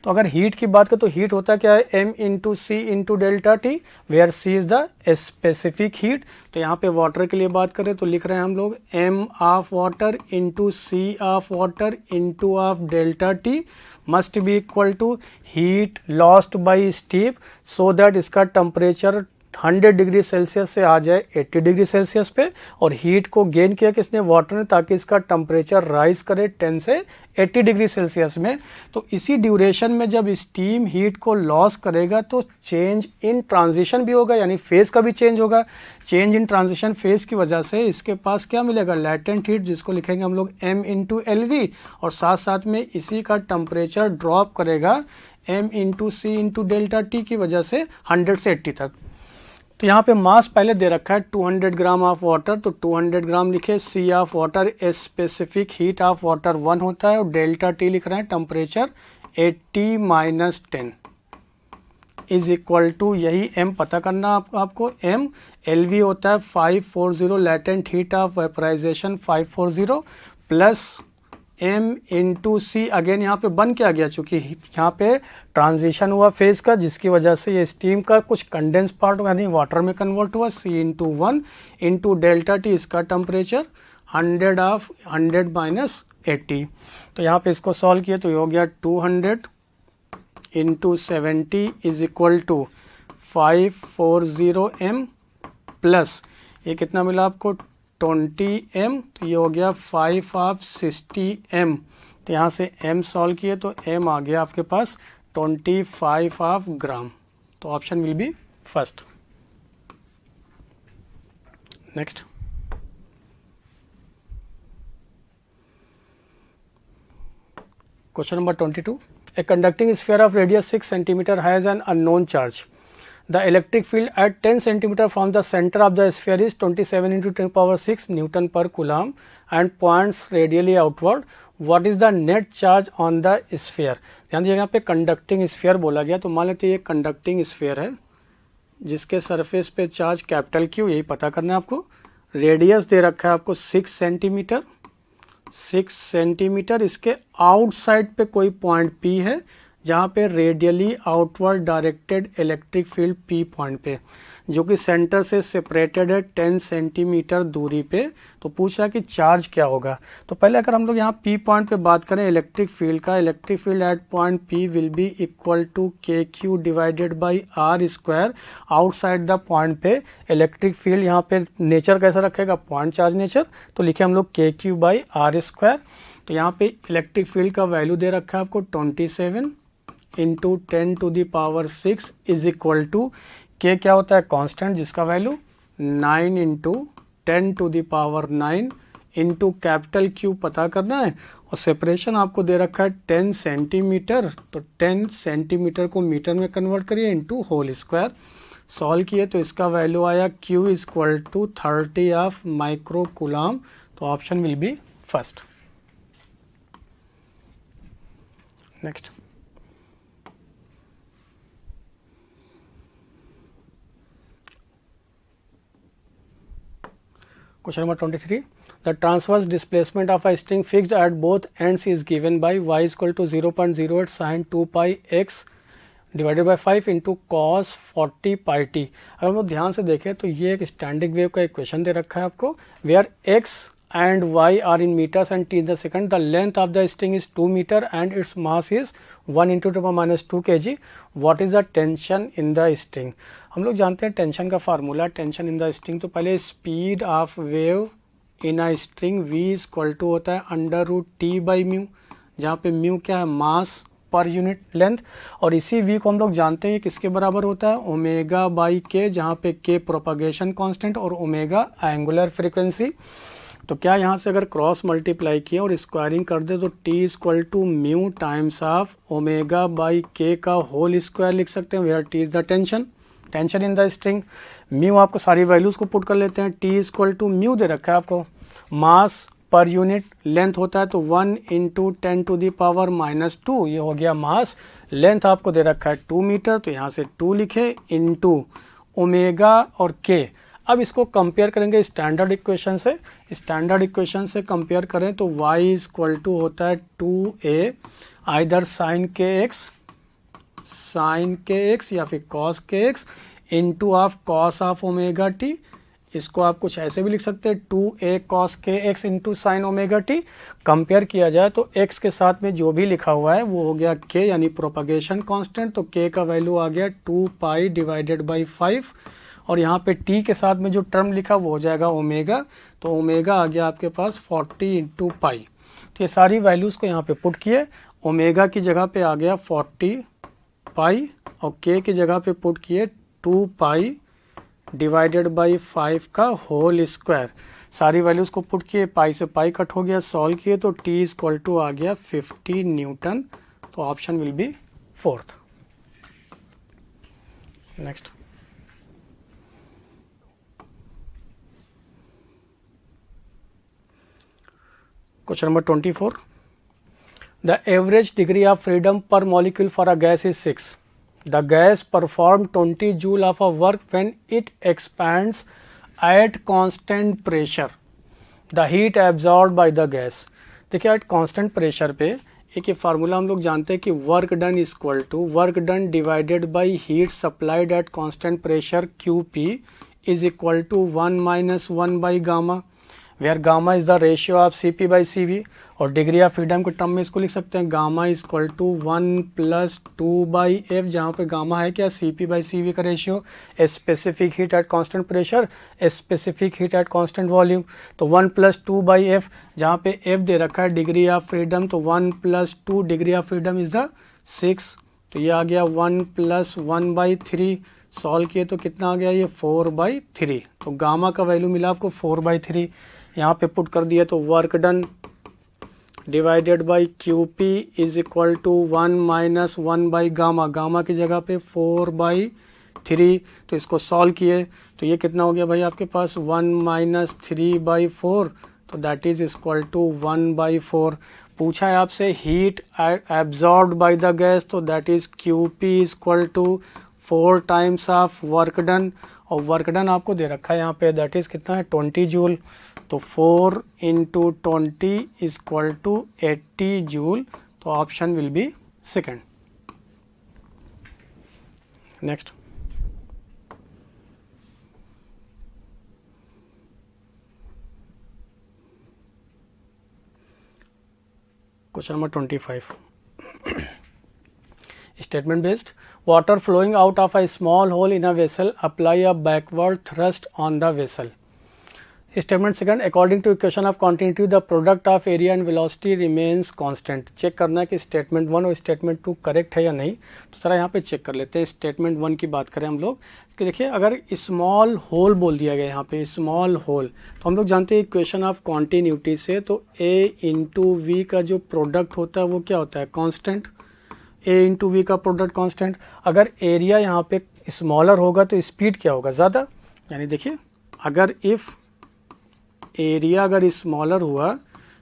Speaker 2: तो अगर हीट की बात करें तो हीट होता क्या है m into C into delta T, where C is the specific heat. तो यहाँ पे वाटर के लिए बात करें तो लिख रहे हैं हम लोग m of water into C of water into of delta T must be equal to heat lost by steam, so that इसका टेम्परेचर 100 डिग्री सेल्सियस से आ जाए 80 डिग्री सेल्सियस पे, और हीट को गेन किया किसने, वाटर ने, ताकि इसका टेम्परेचर राइज करे 10 से 80 डिग्री सेल्सियस में। तो इसी ड्यूरेशन में जब स्टीम हीट को लॉस करेगा तो चेंज इन ट्रांजिशन भी होगा, यानी फेज का भी चेंज होगा। चेंज इन ट्रांजिशन फेज की वजह से इसके पास क्या मिलेगा, लैटेंट हीट, जिसको लिखेंगे हम लोग m इंटू LV, और साथ साथ में इसी का टेम्परेचर ड्रॉप करेगा m into C into delta T की वजह से 100 से 80 तक। तो यहाँ पे मास पहले दे रखा है 200 ग्राम ऑफ वाटर, तो 200 ग्राम लिखे, C of water specific heat of water 1 होता है, और डेल्टा टी लिख रहे हैं temperature 80 minus 10 is equal to, यही m पता करना आपको m, LV होता है 540, latent heat of vaporization 540 plus m into C, again यहाँ पे बन के आ गया, चूंकि यहाँ पे ट्रांजिशन हुआ फेज का, जिसकी वजह से ये स्टीम का कुछ कंडेंस पार्ट यानी वाटर में कन्वर्ट हुआ, c into 1 into delta T, इसका टेम्परेचर 100 ऑफ 100 माइनस 80। तो यहाँ पे इसको सॉल्व किया तो ये हो गया 200 into 70 is equal to 540 m plus ये कितना मिला आपको 20 m, तो ये हो गया 5 ऑफ 60 m। तो यहाँ से m सॉल्व किए तो m आ गया आपके पास 25 ऑफ ग्राम, तो option will be first. Next Question number 22. A conducting sphere of radius 6 cm has an unknown charge. The electric field at 10 cm from the center of the sphere is 27 into 10 power 6 Newton per coulomb and points radially outward. What is the net charge on the sphere? ध्यान दीजिएगा यहाँ पे conducting sphere बोला गया, तो मान लेते हैं ये कंडक्टिंग स्फीयर है जिसके सरफेस पे चार्ज कैपिटल क्यू, यही पता करना है आपको। रेडियस दे रखा है आपको 6 सेंटीमीटर, 6 सेंटीमीटर। इसके आउटसाइड पे कोई पॉइंट P है जहाँ पे radially outward directed electric field P point पे, जो कि सेंटर से सेपरेटेड है 10 सेंटीमीटर दूरी पे। तो पूछ रहा है कि चार्ज क्या होगा। तो पहले अगर हम लोग यहाँ P पॉइंट पे बात करें इलेक्ट्रिक फील्ड का, electric field at point P will be equal to KQ divided by R square. Outside the point पे इलेक्ट्रिक फील्ड यहाँ पे नेचर कैसा रखेगा, पॉइंट चार्ज नेचर, तो लिखे हम लोग KQ बाई R स्क्वायर। तो यहाँ पे इलेक्ट्रिक फील्ड का वैल्यू दे रखा है आपको 27 into 10 to the power 6 is equal to K क्या होता है, कांस्टेंट, जिसका value 9 into 10 to the power 9 into capital Q पता करना है, और सेपरेशन आपको दे रखा है 10 सेंटीमीटर। तो 10 सेंटीमीटर को मीटर में कन्वर्ट करिए इंटू होल स्क्वायर। सॉल्व किए तो इसका वैल्यू आया Q is equal to 30 of micro coulomb. तो option will be first. Next Question number 23. The transverse displacement of a string fixed at both ends is given by y is equal to 0.08 sin 2 pi x divided by 5 into cos 40 pi t। अगर हम लोग ध्यान से देखें तो ये एक standing wave का इक्वेशन दे रखा है आपको, where x and y are in meters and t in the second. The length of the string is 2 meter and its mass is 1 into 10 minus 2 kg. What is the tension in the string? हम लोग जानते हैं tension का formula, tension in the string. तो पहले speed of wave in a string v is equal to होता है under root T by mu, जहाँ पे म्यू क्या है, मास पर यूनिट लेंथ। और इसी v को हम लोग जानते हैं किसके बराबर होता है, ओमेगा बाई के, जहाँ पे k प्रोपगेशन कांस्टेंट और ओमेगा एंगुलर फ्रीक्वेंसी। तो क्या यहाँ से अगर क्रॉस मल्टीप्लाई किए और स्क्वायरिंग कर दे तो t equal to mu times of omega by K का होल स्क्वायर लिख सकते हैं, where t is the tension, tension in the string. Mu आपको सारी वैल्यूज को पुट कर लेते हैं। t इक्वल टू म्यू दे रखा है आपको, मास पर यूनिट लेंथ होता है तो 1 into 10 to the power minus 2, ये हो गया मास। लेंथ आपको दे रखा है 2 मीटर, तो यहाँ से 2 लिखे इंटू ओमेगा और k। अब इसको कंपेयर करेंगे स्टैंडर्ड इक्वेशन से, स्टैंडर्ड इक्वेशन से कंपेयर करें तो y इज इक्वल टू होता है 2a आइदर साइन के एक्स या फिर कॉस के x into of cos of omega T. इसको आप कुछ ऐसे भी लिख सकते हैं 2a कॉस के x into sine omega T. Compare किया जाए तो x के साथ में जो भी लिखा हुआ है वो हो गया k यानी प्रोपगेशन कांस्टेंट, तो k का वैल्यू आ गया 2 पाई डिवाइडेड बाई 5, और यहाँ पे t के साथ में जो टर्म लिखा वो हो जाएगा ओमेगा, तो ओमेगा आ गया आपके पास 40 इंटू पाई। तो ये सारी वैल्यूज़ को यहाँ पे पुट किए, ओमेगा की जगह पे आ गया 40 पाई और k की जगह पे पुट किए 2 पाई डिवाइडेड बाई 5 का होल स्क्वायर। सारी वैल्यूज को पुट किए, पाई से पाई कट हो गया, सॉल्व किए तो t इक्वल टू आ गया 50 न्यूटन। तो option will be fourth. Next question number 24. The average degree of freedom per molecule for a gas is 6. The gas performs 20 joule of a work when it expands at constant pressure. The heat absorbed by the gas. देखिए at constant pressure पे एक ये formula हम लोग जानते हैं कि work done equal to work done divided by heat supplied at constant pressure QP is equal to 1 minus 1 by gamma, where gamma is the ratio of CP by CV। और degree of freedom के term में इसको लिख सकते हैं gamma is equal to 1 plus 2 by F, जहाँ पे gamma है क्या, CP बाई CV का ratio, specific heat at constant pressure, specific heat at constant volume. तो 1 प्लस 2 बाई एफ, जहाँ पे एफ दे रखा है डिग्री ऑफ फ्रीडम, तो 1 plus 2 degree of freedom is the 6। तो ये आ गया 1 प्लस 1 बाई 3। सॉल्व किए तो कितना आ गया, ये 4 बाई 3। तो गामा का वैल्यू मिला आपको 4 बाई 3। यहाँ पे पुट कर दिया तो work done divided by Q P is equal to 1 minus 1 by gamma, gamma की जगह पे 4/3। तो इसको सॉल्व किए तो ये कितना हो गया भाई आपके पास 1 माइनस 3/4, तो दैट इज इक्वल टू 1/4। पूछा है आपसे heat absorbed by the gas, तो that is Q P is equal to 4 times of work done, और वर्क डन आपको दे रखा है यहाँ पे, दैट इज कितना है 20 जूल। तो 4 into 20 is equal to 80 joule, तो option will be second. Next question number 25। Statement based. Water flowing out of a small hole in a vessel, apply a backward thrust on the vessel. Statement second. According to equation of continuity, the product of area and velocity remains constant. Check करना है कि statement 1 और statement 2 correct है या नहीं। तो जरा यहाँ पे चेक कर लेते हैं। स्टेटमेंट 1 की बात करें हम लोग कि देखिए अगर स्मॉल होल बोल दिया गया यहाँ पे स्मॉल होल, तो हम लोग जानते हैं इक्वेशन ऑफ कॉन्टिन्यूटी से, तो a इंटू वी का जो प्रोडक्ट होता है वो क्या होता है कांस्टेंट, a इंटू वी का प्रोडक्ट कांस्टेंट। अगर एरिया यहाँ पे स्मॉलर होगा तो स्पीड क्या होगा ज़्यादा, यानी देखिए अगर इफ़ एरिया अगर स्मॉलर हुआ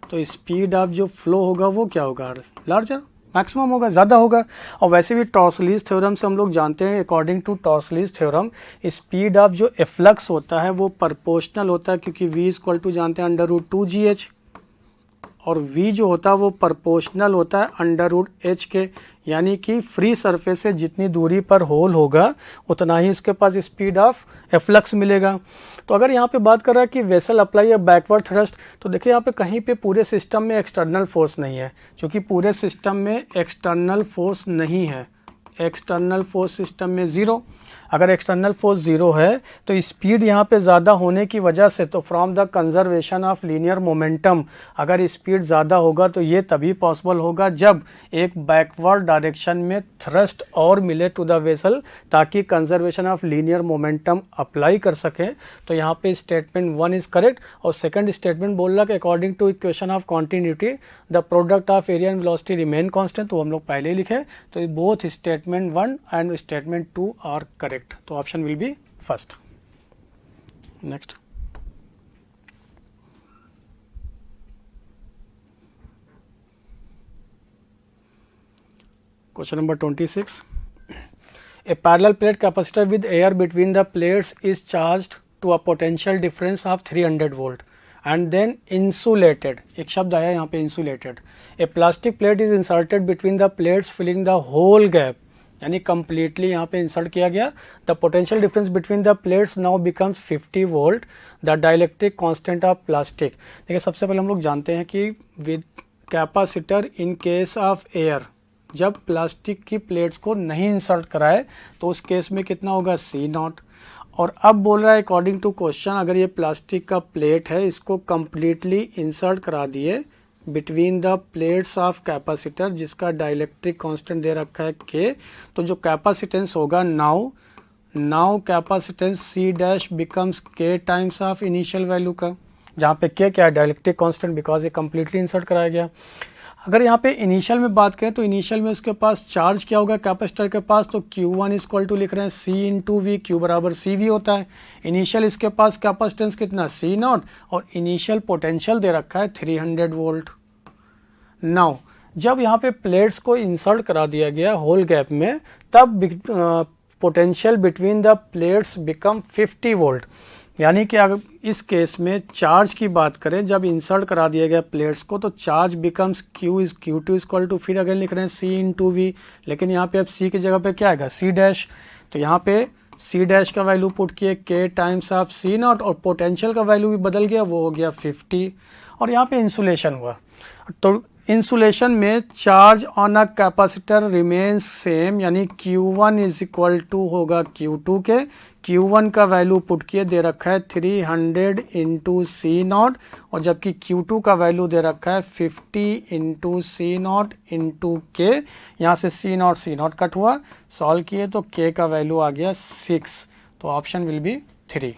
Speaker 2: तो स्पीड ऑफ जो फ्लो होगा वो क्या होगा लार्जर, मैक्सिमम होगा, ज़्यादा होगा। और वैसे भी टॉर्सलीज थ्योरम से हम लोग जानते हैं, according to Torricelli's theorem speed of जो एफ्लक्स होता है वो प्रोपोर्शनल होता है, क्योंकि v इक्वल टू जानते हैं √2gh, और v जो होता है वो प्रोपोर्शनल होता है √h के, यानी कि फ्री सरफेस से जितनी दूरी पर होल होगा उतना ही इसके पास स्पीड ऑफ एफ्लक्स मिलेगा। तो अगर यहाँ पे बात कर रहा है कि vessel apply a backward thrust, तो देखिए यहाँ पे कहीं पे पूरे सिस्टम में एक्सटर्नल फोर्स नहीं है, क्योंकि पूरे सिस्टम में एक्सटर्नल फोर्स नहीं है, एक्सटर्नल फोर्स सिस्टम में ज़ीरो। अगर एक्सटर्नल फोर्स ज़ीरो है तो स्पीड यहाँ पे ज़्यादा होने की वजह से, तो from the conservation of linear momentum, अगर स्पीड ज़्यादा होगा तो ये तभी पॉसिबल होगा जब एक बैकवर्ड डायरेक्शन में थ्रस्ट और मिले टू द वेसल, ताकि conservation of linear momentum apply कर सकें। तो यहाँ पे स्टेटमेंट 1 इज़ करेक्ट। और सेकंड स्टेटमेंट बोल रहा कि according to equation of continuity the product of area and velocity remain constant, तो हम लोग पहले ही लिखे, तो both statement 1 and statement 2 are correct, तो option will be first. Next question number 26। A parallel plate capacitor with air between the plates is charged to a potential difference of 300 volt and then insulated, एक शब्द आया यहाँ पे insulated. A plastic plate is inserted between the plates filling the whole gap, यानी completely यहाँ पे insert किया गया। The potential difference between the plates now becomes 50 volt, the dielectric constant of plastic. देखिए सबसे पहले हम लोग जानते हैं कि with capacitor in case of air, जब प्लास्टिक की प्लेट्स को नहीं इंसर्ट कराए तो उस केस में कितना होगा C0। और अब बोल रहा है अकॉर्डिंग टू क्वेश्चन, अगर ये प्लास्टिक का प्लेट है इसको कम्प्लीटली इंसर्ट करा दिए between the plates of capacitor, जिसका डाइलेक्ट्रिक कांस्टेंट दे रखा है K, तो जो कैपेसिटेंस होगा now capacitance C dash becomes K times of initial value का, जहाँ पे K क्या है डाइलेक्ट्रिक कांस्टेंट, बिकॉज ये कम्प्लीटली इंसर्ट कराया गया। अगर यहाँ पे इनिशियल में बात करें तो इनिशियल में उसके पास चार्ज क्या होगा कैपेसिटर के पास, तो Q1 इक्वल टू लिख रहे हैं C इंटू वी, Q बराबर CV होता है। इनिशियल इसके पास कैपेसिटेंस कितना C0, और इनिशियल पोटेंशियल दे रखा है 300 वोल्ट। नाउ जब यहाँ पे प्लेट्स को इंसर्ट करा दिया गया होल गैप में, तब potential between the plates become 50 volt, यानी कि अगर इस केस में चार्ज की बात करें, जब इंसर्ट करा दिया गया प्लेट्स को तो charge becomes Q2 equal to, फिर अगर लिख रहे हैं C इंटू वी, लेकिन यहाँ पे अब C की जगह पे क्या आएगा C डैश, तो यहाँ पे C डैश का वैल्यू पुट किए K टाइम्स ऑफ C0, और पोटेंशियल का वैल्यू भी बदल गया, वो हो गया 50। और यहाँ पे इंसुलेशन हुआ, तो इंसुलेशन में charge on a capacitor remains same, यानी Q1 इज इक्वल टू होगा Q2 के, Q1 का वैल्यू पुट किए दे रखा है 300 इंटू C0, और जबकि Q2 का वैल्यू दे रखा है 50 इंटू C0 इंटू K, यहाँ से C0 कट हुआ, सॉल्व किए तो K का वैल्यू आ गया 6, तो ऑप्शन विल बी 3।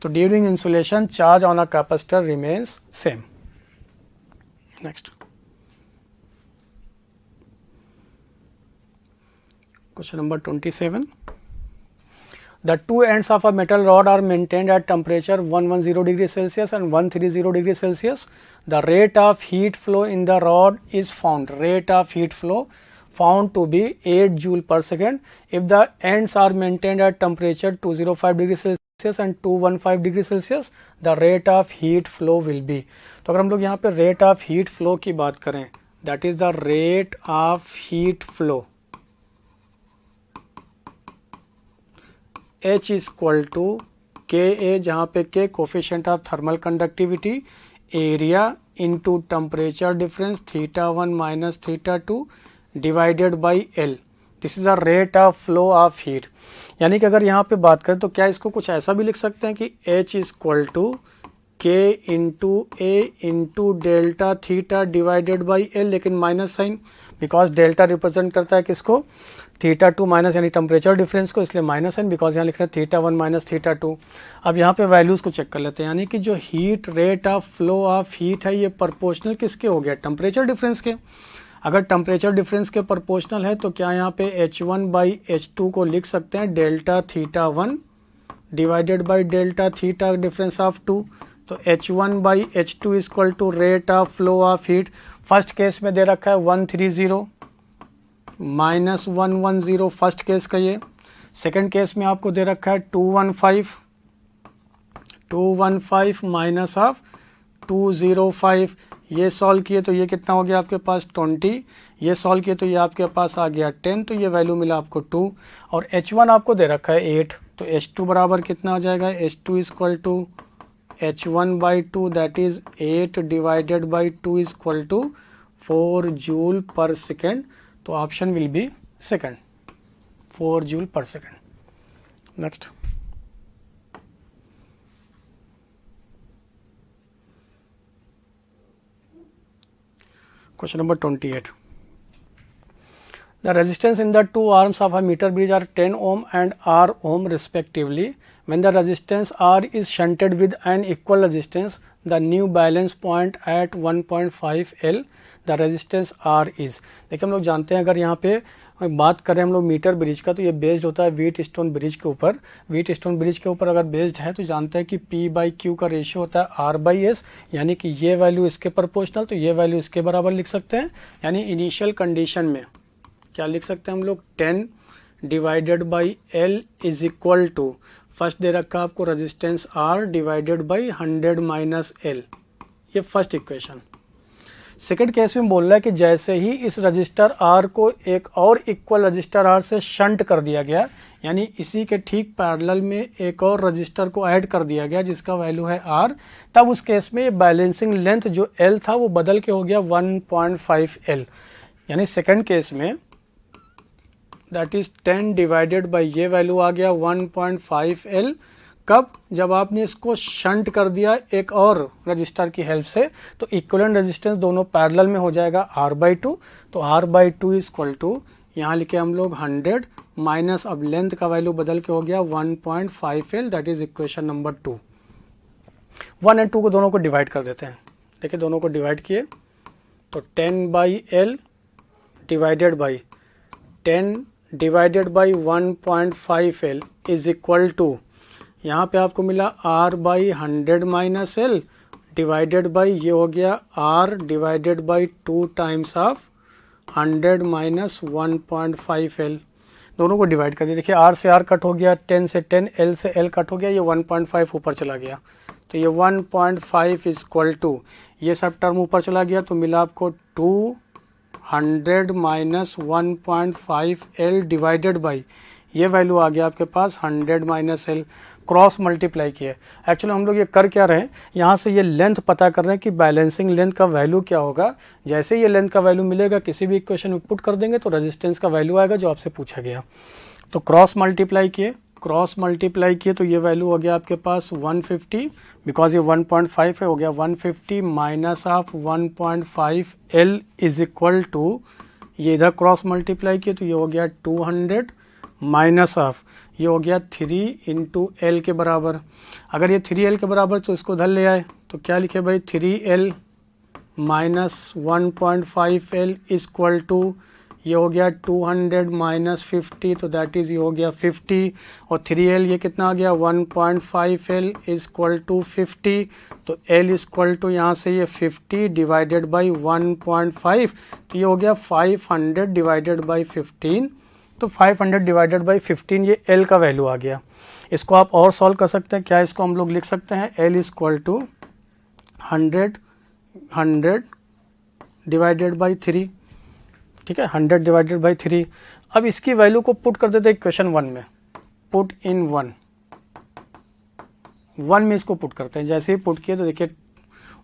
Speaker 2: तो during insulation charge on a capacitor remains same. Next Question number 27. The two ends of a metal rod are maintained at temperature 110 degree Celsius and 130 degree Celsius. The rate of heat flow in the rod is found. Rate of heat flow found to be 8 joule per second. If the ends are maintained at temperature 205 degree Celsius and 215 degree Celsius, the rate of heat flow will be. तो अगर हम लोग यहाँ पे rate of heat flow की बात करें, that is the rate of heat flow. H is equal to Ka, जहाँ पे K coefficient of thermal conductivity, area into temperature difference θ1 minus θ2 divided by L. This is the rate of flow of heat. यानी कि अगर यहाँ पे बात करें तो क्या इसको कुछ ऐसा भी लिख सकते हैं कि H is equal to K into A into delta theta divided by L, लेकिन minus sign, because delta represent करता है किसको, θ2 माइनस यानी टेम्परेचर डिफरेंस को, इसलिए माइनस साइन, बिकॉज यहाँ लिख रहे हैं θ1 माइनस θ2. अब यहाँ पे वैल्यूज को चेक कर लेते हैं. यानी कि जो heat rate of flow of heat है ये प्रोपोर्शनल किसके हो गया, टेम्परेचर डिफरेंस के. अगर टेम्परेचर डिफरेंस के प्रोपोर्शनल है तो क्या यहाँ पे H1 बाई H2 को लिख सकते हैं delta θ1 divided by delta theta difference of 2. तो H1 by H2 is equal to rate of flow of heat. First case में दे रखा है 130 माइनस 110, फर्स्ट केस का ये. सेकंड केस में आपको दे रखा है 215 माइनस ऑफ 205. ये सॉल्व किए तो ये कितना हो गया आपके पास 20, ये सॉल्व किए तो ये आपके पास आ गया 10, तो ये वैल्यू मिला आपको 2. और H1 आपको दे रखा है 8, तो H2 बराबर कितना आ जाएगा, H2 is equal to H1 by 2, that is 8 divided by 2 is equal to 4 joule per second. तो option will be second, 4 joule per second. Next. Question number 28. The resistance in the two arms of a meter bridge are 10 ohm and R ohm respectively. When the resistance R is shunted with an equal resistance, the new balance point at 1.5 L, the resistance R is. देखिए हम लोग जानते हैं, अगर यहाँ पे बात करें हम लोग मीटर ब्रिज का, तो ये बेस्ड होता है व्हीटस्टोन ब्रिज के ऊपर. व्हीटस्टोन ब्रिज के ऊपर अगर बेस्ड है तो जानते हैं कि P बाई Q का रेशियो होता है R बाई S, यानी कि ये वैल्यू इसके प्रोपोर्शनल, तो ये वैल्यू इसके बराबर लिख सकते हैं. यानी इनिशियल कंडीशन में क्या लिख सकते हैं हम लोग, 10 divided by L is equal to, first दे रखा आपको resistance R divided by 100 minus L, ये फर्स्ट इक्वेशन. सेकेंड केस में बोल रहा है कि जैसे ही इस रजिस्टर R को एक और इक्वल रजिस्टर R से शंट कर दिया गया, यानी इसी के ठीक पैरेलल में एक और रजिस्टर को ऐड कर दिया गया जिसका वैल्यू है R, तब उस केस में ये बैलेंसिंग लेंथ जो L था वो बदल के हो गया 1.5 L. यानी सेकेंड केस में दैट इज 10 डिवाइडेड बाई ये वैल्यू आ गया 1.5 L. कब, जब आपने इसको शंट कर दिया एक और रजिस्टर की हेल्प से, तो इक्विवेलेंट रेजिस्टेंस दोनों पैरेलल में हो जाएगा R/2. तो R/2 इज इक्वल टू, यहाँ लिखे हम लोग 100 माइनस, अब लेंथ का वैल्यू बदल के हो गया 1.5 L, that is equation number 2. 1 और 2 को दोनों को डिवाइड कर देते हैं. देखिए दोनों को डिवाइड किए तो 10 by L divided by 10 divided by 1.5 L is equal to, यहाँ पे आपको मिला R by 100 minus L divided by ये हो गया R divided by 2 times of 100 minus 1.5 L. दोनों को डिवाइड कर दिया. देखिए R से R कट हो गया, 10 से 10, L से L कट हो गया, ये 1.5 ऊपर चला गया. तो ये 1.5 इज इक्वल टू, ये सब टर्म ऊपर चला गया तो मिला आपको 200 माइनस 1.5 L डिवाइडेड बाई ये वैल्यू आ गया आपके पास 100 माइनस L. क्रॉस मल्टीप्लाई किए. एक्चुअली हम लोग ये कर क्या रहे हैं, यहाँ से ये लेंथ पता कर रहे हैं कि बैलेंसिंग लेंथ का वैल्यू क्या होगा. जैसे ये लेंथ का वैल्यू मिलेगा किसी भी इक्वेशन में पुट कर देंगे तो रेजिस्टेंस का वैल्यू आएगा जो आपसे पूछा गया. तो क्रॉस मल्टीप्लाई किए तो ये वैल्यू हो गया आपके पास 150, बिकॉज ये 1.5 है, हो गया 150 minus of 1.5 L is equal to, ये इधर क्रॉस मल्टीप्लाई किए तो ये हो गया 200 माइनस ऑफ, ये हो गया 3 इंटू L के बराबर. अगर ये 3L के बराबर तो इसको उधर ले आए तो क्या लिखे भाई, 3L minus 1.5 L is equal to, ये हो गया 200 माइनस 50, तो दैट इज़ ये हो गया 50, और 3L ये कितना आ गया 1.5L इज इक्वल टू 50, तो L इज इक्वल टू यहाँ से ये 50 डिवाइडेड बाई 1.5, तो ये हो गया 500 डिवाइडेड बाई 15, तो 500 डिवाइडेड बाई 15 ये L का वैल्यू आ गया। इसको आप और सॉल्व कर सकते हैं, क्या इसको हम लोग लिख सकते हैं L is equal to 100 divided by 3, ठीक है, 100 डिवाइडेड बाई 3। अब इसकी वैल्यू को पुट कर देते हैं इक्वेशन 1 में, पुट इन 1 में इसको पुट करते हैं। जैसे ही पुट किए तो देखिए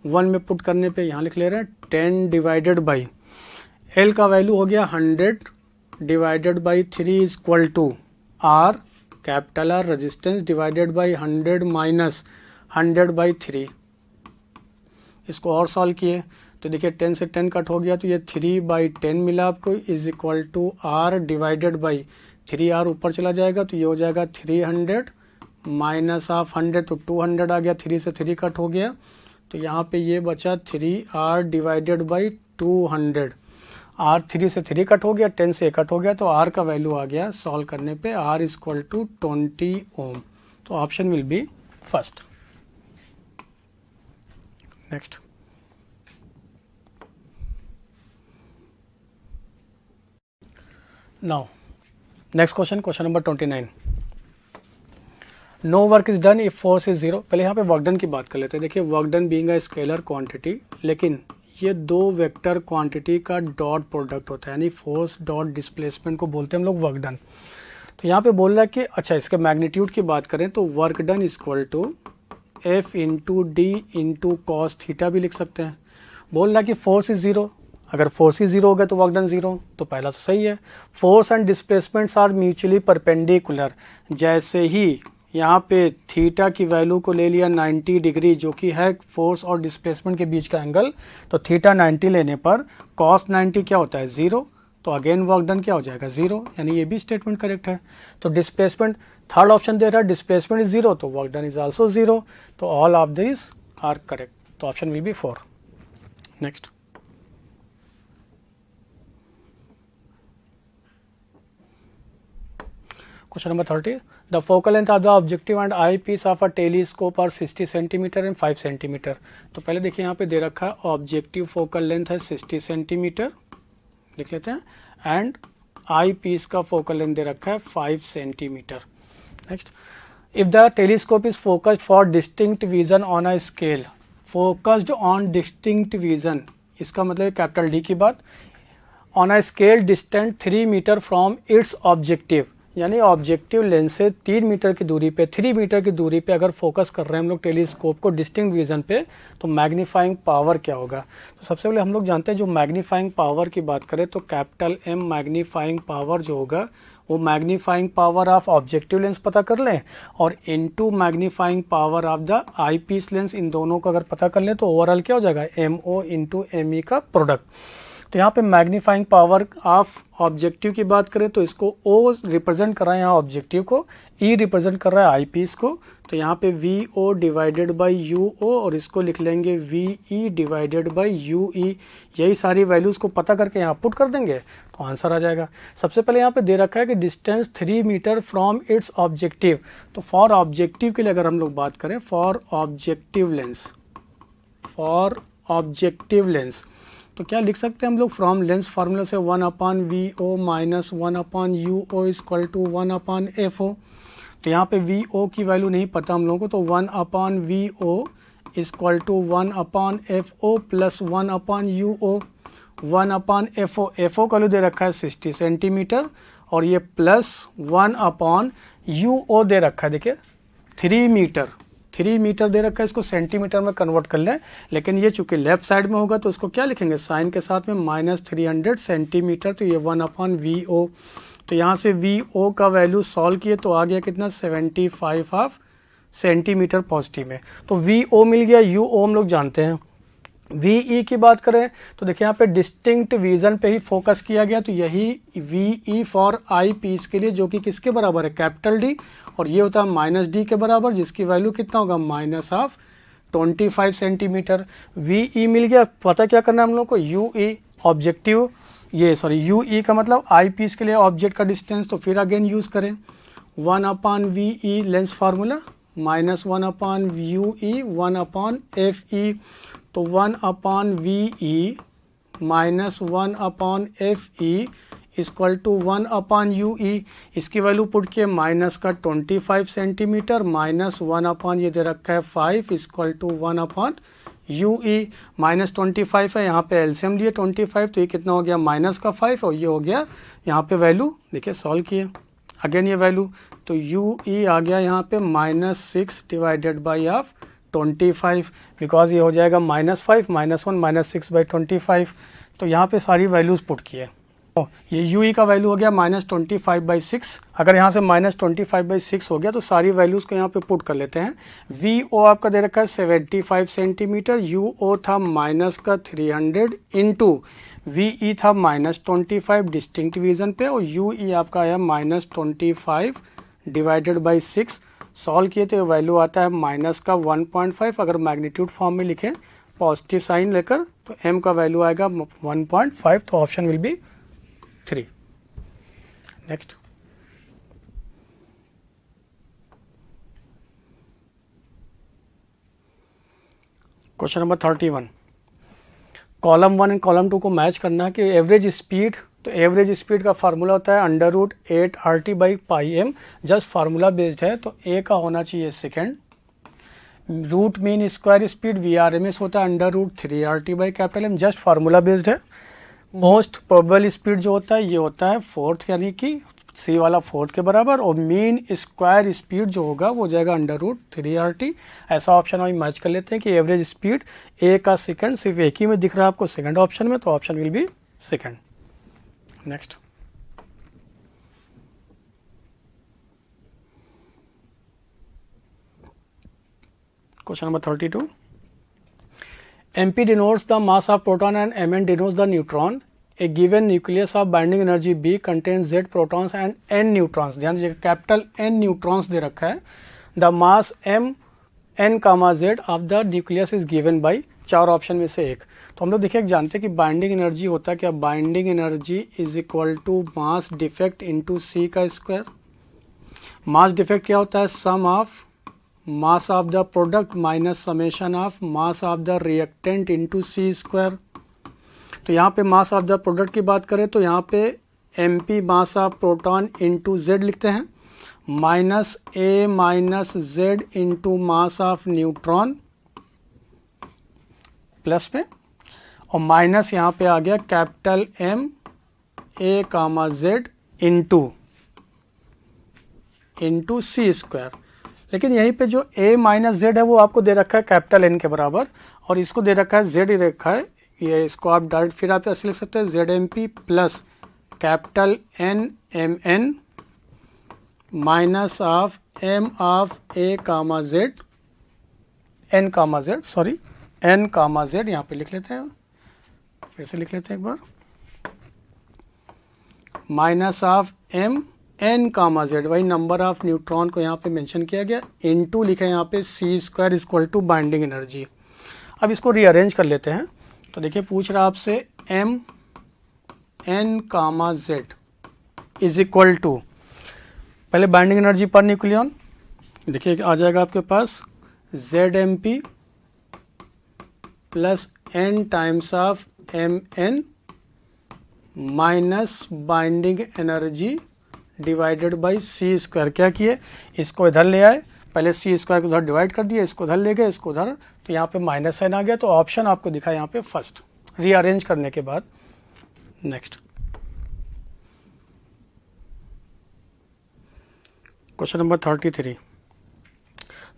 Speaker 2: 1 में पुट करने पे यहाँ लिख ले रहे हैं 10 डिवाइडेड बाई L का वैल्यू हो गया 100 divided by 3 is equal to R capital R resistance divided by 100 minus 100 by 3। इसको और सॉल्व किए तो देखिए 10 से 10 कट हो गया, तो ये 3/10 मिला आपको is equal to R divided by 3R ऊपर चला जाएगा, तो ये हो जाएगा 300 माइनस ऑफ 100, तो 200 आ गया, 3 से 3 कट हो गया, तो यहाँ पे ये बचा 3R डिवाइडेड बाई 200। R 3 से 3 कट हो गया, 10 से 1 कट हो गया, तो R का वैल्यू आ गया सॉल्व करने पे R is equal to 20 ohm. तो option will be first. Next, now next question, question number 29। No work is done if force is 0। पहले यहाँ पे वर्क डन की बात कर लेते हैं। देखिए work done being a scalar quantity, लेकिन ये दो वेक्टर क्वांटिटी का डॉट प्रोडक्ट होता है, यानी फोर्स डॉट डिस्प्लेसमेंट को बोलते हैं हम लोग वर्क डन। तो यहाँ पे बोल रहा है कि अच्छा इसके मैग्नीट्यूड की बात करें तो work done is equal to F into D into cos theta भी लिख सकते हैं। बोल रहा है कि फोर्स इज 0, अगर फोर्स ही 0 हो गया तो वर्क डन 0, तो पहला तो सही है। Force and displacements are mutually perpendicular, जैसे ही यहाँ पे थीटा की वैल्यू को ले लिया 90 डिग्री जो कि है फोर्स और डिस्प्लेसमेंट के बीच का एंगल, तो थीटा 90 लेने पर कॉस 90 क्या होता है 0, तो अगेन वर्क डन क्या हो जाएगा 0, यानी ये भी स्टेटमेंट करेक्ट है। तो डिस्प्लेसमेंट थर्ड ऑप्शन दे रहा है डिस्प्लेसमेंट इज 0, तो वर्क डन इज आल्सो 0, तो all of this are correct, तो option will be 4। Next, question number 30। The focal length of the objective and I piece of a telescope are 60 centimeter and 5 centimeter. तो पहले देखिए यहाँ पे दे रखा है objective focal length है 60 सेंटीमीटर, लिख लेते हैं, एंड आई पीस का फोकल लेंथ दे रखा है 5 centimetre. Next, if the telescope is focused for distinct vision on a scale, focused on distinct vision, इसका मतलब कैपिटल डी की बात, on a scale distant 3 metre from its objective, यानी objective lens से 3 metre की दूरी पे, 3 मीटर की दूरी पे अगर फोकस कर रहे हैं हम लोग टेलीस्कोप को डिस्टिंक्ट विजन पे, तो मैग्नीफाइंग पावर क्या होगा। तो सबसे पहले हम लोग जानते हैं जो मैग्नीफाइंग पावर की बात करें तो कैपिटल M मैग्नीफाइंग पावर जो होगा वो magnifying power of objective lens पता कर लें और into magnifying power of the eye piece lens, इन दोनों को अगर पता कर लें तो ओवरऑल क्या हो जाएगा MO इंटू ME का प्रोडक्ट। तो यहाँ पे मैग्नीफाइंग पावर ऑफ ऑब्जेक्टिव की बात करें तो इसको O रिप्रेजेंट कर रहा है यहाँ ऑब्जेक्टिव को, E रिप्रेजेंट कर रहा है आई पीस को, तो यहाँ पे VO डिवाइडेड बाई UO और इसको लिख लेंगे VE डिवाइडेड बाई UE। यही सारी वैल्यूज़ को पता करके यहाँ पुट कर देंगे तो आंसर आ जाएगा। सबसे पहले यहाँ पे दे रखा है कि distance 3 metre from its objective, तो फॉर ऑब्जेक्टिव के लिए अगर हम लोग बात करें फॉर ऑब्जेक्टिव लेंस तो क्या लिख सकते हैं हम लोग फ्रॉम लेंस फार्मूला से 1/VO minus 1/UO is equal to 1/FO। तो यहाँ पे VO की वैल्यू नहीं पता हम लोगों को, तो 1/VO is equal to 1/FO plus 1/UO 1/FO। FO का वैल्यू दे रखा है 60 सेंटीमीटर और ये प्लस 1/UO दे रखा है, देखिए 3 मीटर दे रखा है, इसको सेंटीमीटर में कन्वर्ट कर लें, लेकिन ये चूंकि लेफ्ट साइड में होगा तो इसको क्या लिखेंगे साइन के साथ में -300 सेंटीमीटर, तो ये 1/VO। तो यहाँ से VO का वैल्यू सॉल्व किए तो आ गया कितना 75 ऑफ सेंटीमीटर पॉजिटिव में, तो VO मिल गया। UO हम लोग जानते हैं। VE की बात करें तो देखिए यहाँ पे डिस्टिंक्ट विजन पे ही फोकस किया गया, तो यही VE फॉर आई पीस के लिए जो कि किसके बराबर है कैपिटल D, और ये होता है -D के बराबर जिसकी वैल्यू कितना होगा -25 सेंटीमीटर। VE मिल गया, पता क्या करना है हम लोग को UE ऑब्जेक्टिव ये सॉरी यू ई का मतलब आई पीस के लिए ऑब्जेक्ट का डिस्टेंस, तो फिर अगेन यूज़ करें 1/VE lens formula minus 1/UE 1/FE, तो 1/VE minus 1/FE equal to 1/UE। इसकी वैल्यू पुट किए माइनस का 25 सेंटीमीटर माइनस 1 ये दे रखा है 5 इक्वल टू 1/UE। माइनस 25 है, यहाँ पे एलसीएम लिए 25, तो ये कितना हो गया माइनस का 5 और ये हो गया यहाँ पे वैल्यू, देखिए सॉल्व किए अगेन ये वैल्यू, तो UE आ गया यहाँ पे -6 डिवाइडेड बाई ऑफ 25, बिकॉज ये हो जाएगा -5 -1 -6/25। तो यहाँ पे सारी वैल्यूज़ पुट किए, ये UE का वैल्यू हो गया -25/6। अगर यहाँ से -25/6 हो गया तो सारी वैल्यूज़ को यहाँ पे पुट कर लेते हैं। VO आपका दे रखा है 75 सेंटीमीटर, UO था माइनस का 300 इंटू VE था -25 डिस्टिंक्ट डिवीजन पे, और UE आपका आया -25 डिवाइडेड बाई 6। सॉल्व किए तो वैल्यू आता है माइनस का 1.5। अगर मैग्नीट्यूड फॉर्म में लिखें पॉजिटिव साइन लेकर तो m का वैल्यू आएगा 1.5, तो option will be 3। Next question number 31, column 1 and column 2 को मैच करना है कि एवरेज स्पीड, तो एवरेज स्पीड का फार्मूला होता है √8 RT/πm, जस्ट फार्मूला बेस्ड है, तो ए का होना चाहिए second. Root mean square speed VRMS होता है √3 RT/M, जस्ट फार्मूला बेस्ड है। मोस्ट प्रोबेबल स्पीड जो होता है ये होता है फोर्थ, यानी कि सी वाला फोर्थ के बराबर, और मीन स्क्वायर स्पीड जो होगा वो जाएगा √3 RT। ऐसा ऑप्शन हम मैच कर लेते हैं कि एवरेज स्पीड ए का सेकंड सिर्फ एक ही में दिख रहा है आपको सेकंड ऑप्शन में, तो option will B second. Next question number 32, MP denotes the mass of proton and Mn denotes the neutron. A given nucleus of binding energy B contains Z protons and N neutrons. ध्यान दीजिएगा capital N neutrons दे रखा है। The mass M N, Z of the nucleus is given by, चार option में से एक। तो हम लोग देखिए जानते हैं कि बाइंडिंग एनर्जी होता है क्या, binding energy is equal to mass defect into C का स्क्वायर। मास डिफेक्ट क्या होता है, sum of mass of the product minus summation of mass of the reactant into C square. तो यहाँ पे मास ऑफ द प्रोडक्ट की बात करें तो यहाँ पे MP mass of proton into Z लिखते हैं, minus A minus Z into mass of neutron plus में, और माइनस यहाँ पे आ गया capital M A, Z into C square. लेकिन यहीं पे जो A माइनस Z है वो आपको दे रखा है कैपिटल N के बराबर, और इसको दे रखा है Z ही रखा है, ये इसको आप डायरेक्ट फिर आप ऐसे लिख सकते हैं ZMP plus capital N MN minus of M of A, Z N, Z यहाँ पे लिख लेते हैं, फिर से लिख लेते हैं एक बार, minus of M N, Z, वही नंबर ऑफ न्यूट्रॉन को यहाँ पे मेंशन किया गया, इनटू लिखा है यहाँ पे C square equal to binding energy. अब इसको रीअरेंज कर लेते हैं, तो देखिए पूछ रहा है आपसे M N, Z is equal to, पहले बाइंडिंग एनर्जी पर न्यूक्लियन, देखिए आ जाएगा आपके पास ZMP plus N times of MN minus binding energy divided by C square. क्या किए, इसको इधर ले आए, पहले सी स्क्वायर को उधर डिवाइड कर दिया, इसको उधर ले गए, इसको उधर, तो यहाँ पे माइनस साइन आ गया, तो ऑप्शन आपको दिखा यहाँ पे फर्स्ट रीअरेंज करने के बाद। Next question number 33,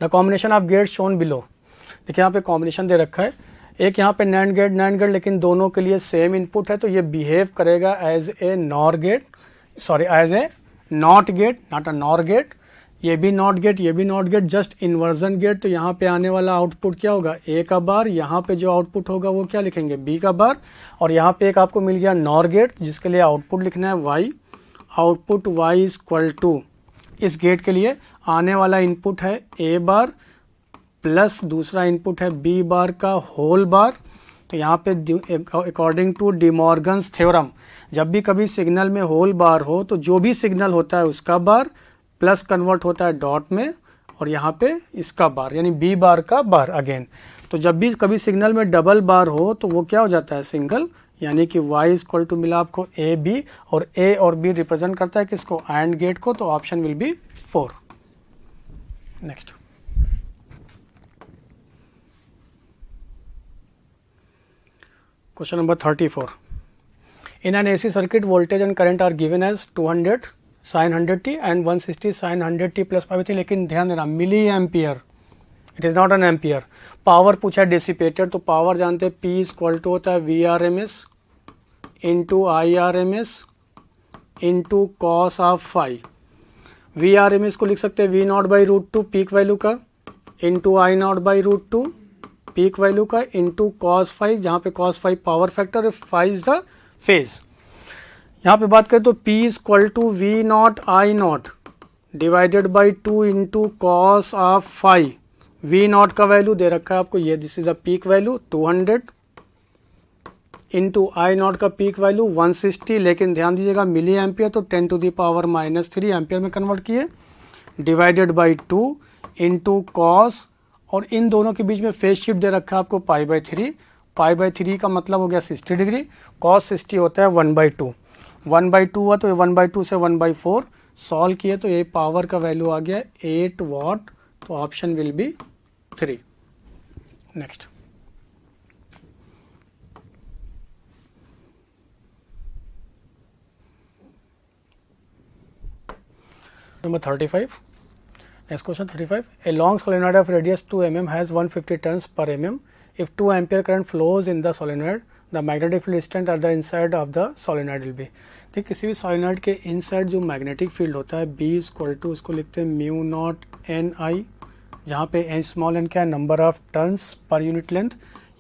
Speaker 2: the combination of gate shown below. देखिए यहाँ पे कॉम्बिनेशन दे रखा है, एक यहाँ पे नैंड गेट, लेकिन दोनों के लिए सेम इनपुट है, तो ये बिहेव करेगा as a nor gate, sorry as a not gate, not a nor gate. ये भी नॉट गेट, ये भी not gate, just inversion gate. तो यहाँ पे आने वाला आउटपुट क्या होगा, A का बार, यहाँ पे जो आउटपुट होगा वो क्या लिखेंगे, B का बार, और यहाँ पे एक आपको मिल गया नॉर गेट जिसके लिए आउटपुट लिखना है Y, output Y is equal to, इस गेट के लिए आने वाला इनपुट है A बार प्लस दूसरा इनपुट है B बार का होल बार, तो यहाँ पे अकॉर्डिंग टू डिमॉर्गन्स थ्योरम जब भी कभी सिग्नल में होल बार हो तो जो भी सिग्नल होता है उसका बार प्लस कन्वर्ट होता है डॉट में, और यहाँ पे इसका बार यानी बी बार का बार अगेन। तो जब भी कभी सिग्नल में डबल बार हो तो वो क्या हो जाता है, सिंगल, यानी कि y इक्वल टू मिला आपको ए बी, और ए और बी रिप्रेजेंट करता है किसको, एंड गेट को, तो option will be 4। Next question number 34। In an AC circuit, voltage and current are given as 200 sin 100t and 160 sin 100t plus 5t, लेकिन ध्यान देना milli ampere, it is not an ampere. Power पूछा है dissipated, तो power जानते हैं P equal to होता है V R M S into I R M S into cos of phi. V R M S को लिख सकते हैं V naught by root two peak value का, into I naught by root two peak value का, into cos phi, जहाँ पे cos phi power factor, phi is the phase. यहाँ पे बात करें तो P equal to V naught I naught divided by 2 into cos of five. V naught का value दे रखा है आपको, ये this is the peak value 200 into I naught का पीक वैल्यू 160, लेकिन ध्यान दीजिएगा मिली एम्पियर तो 10 टू द पावर -3 एम्पियर में कन्वर्ट किए, डिवाइडेड बाई 2 इंटू कॉस, और इन दोनों के बीच में फेज शिफ्ट दे रखा है आपको π/3। π/3 का मतलब हो गया 60 डिग्री, कॉस 60 होता है 1/2, 1/2 हुआ तो 1/2 से 1/4 सॉल्व किए तो ये पावर का वैल्यू आ गया 8 वाट, तो option will be 3। Next number 35। Next question 35. A long solenoid of radius 2 mm has 150 turns per mm. If 2 ampere current flows in the solenoid, the magnetic field instant at the inside of the solenoid will be. देखिए किसी भी solenoid के inside जो magnetic field होता है B equal to उसको लिखते हैं म्यू नॉट एन आई, जहाँ पे n स्मॉल n क्या है, number of turns per unit length,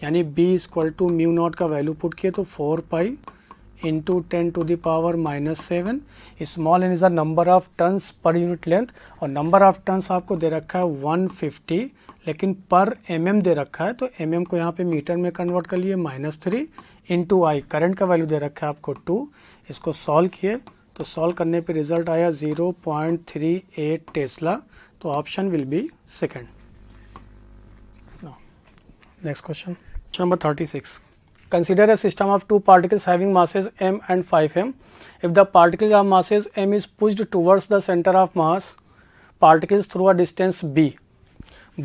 Speaker 2: यानी B equal to mu naught का वैल्यू पुट किए तो 4 pi into 10 to the power -7। Small N is the number of turns per unit length, और number of turns आपको दे रखा है 150, लेकिन पर mm दे रखा है तो mm को यहाँ पे मीटर में कन्वर्ट कर लिए -3 इंटू आई, करंट का वैल्यू दे रखा है आपको 2। इसको सॉल्व किए तो सॉल्व करने पे रिजल्ट आया 0.38 टेस्ला, तो option will be second. Next question number 36। Consider a system of two particles having masses m and 5m. If the particle of masses m is pushed towards the center of mass particles through a distance b,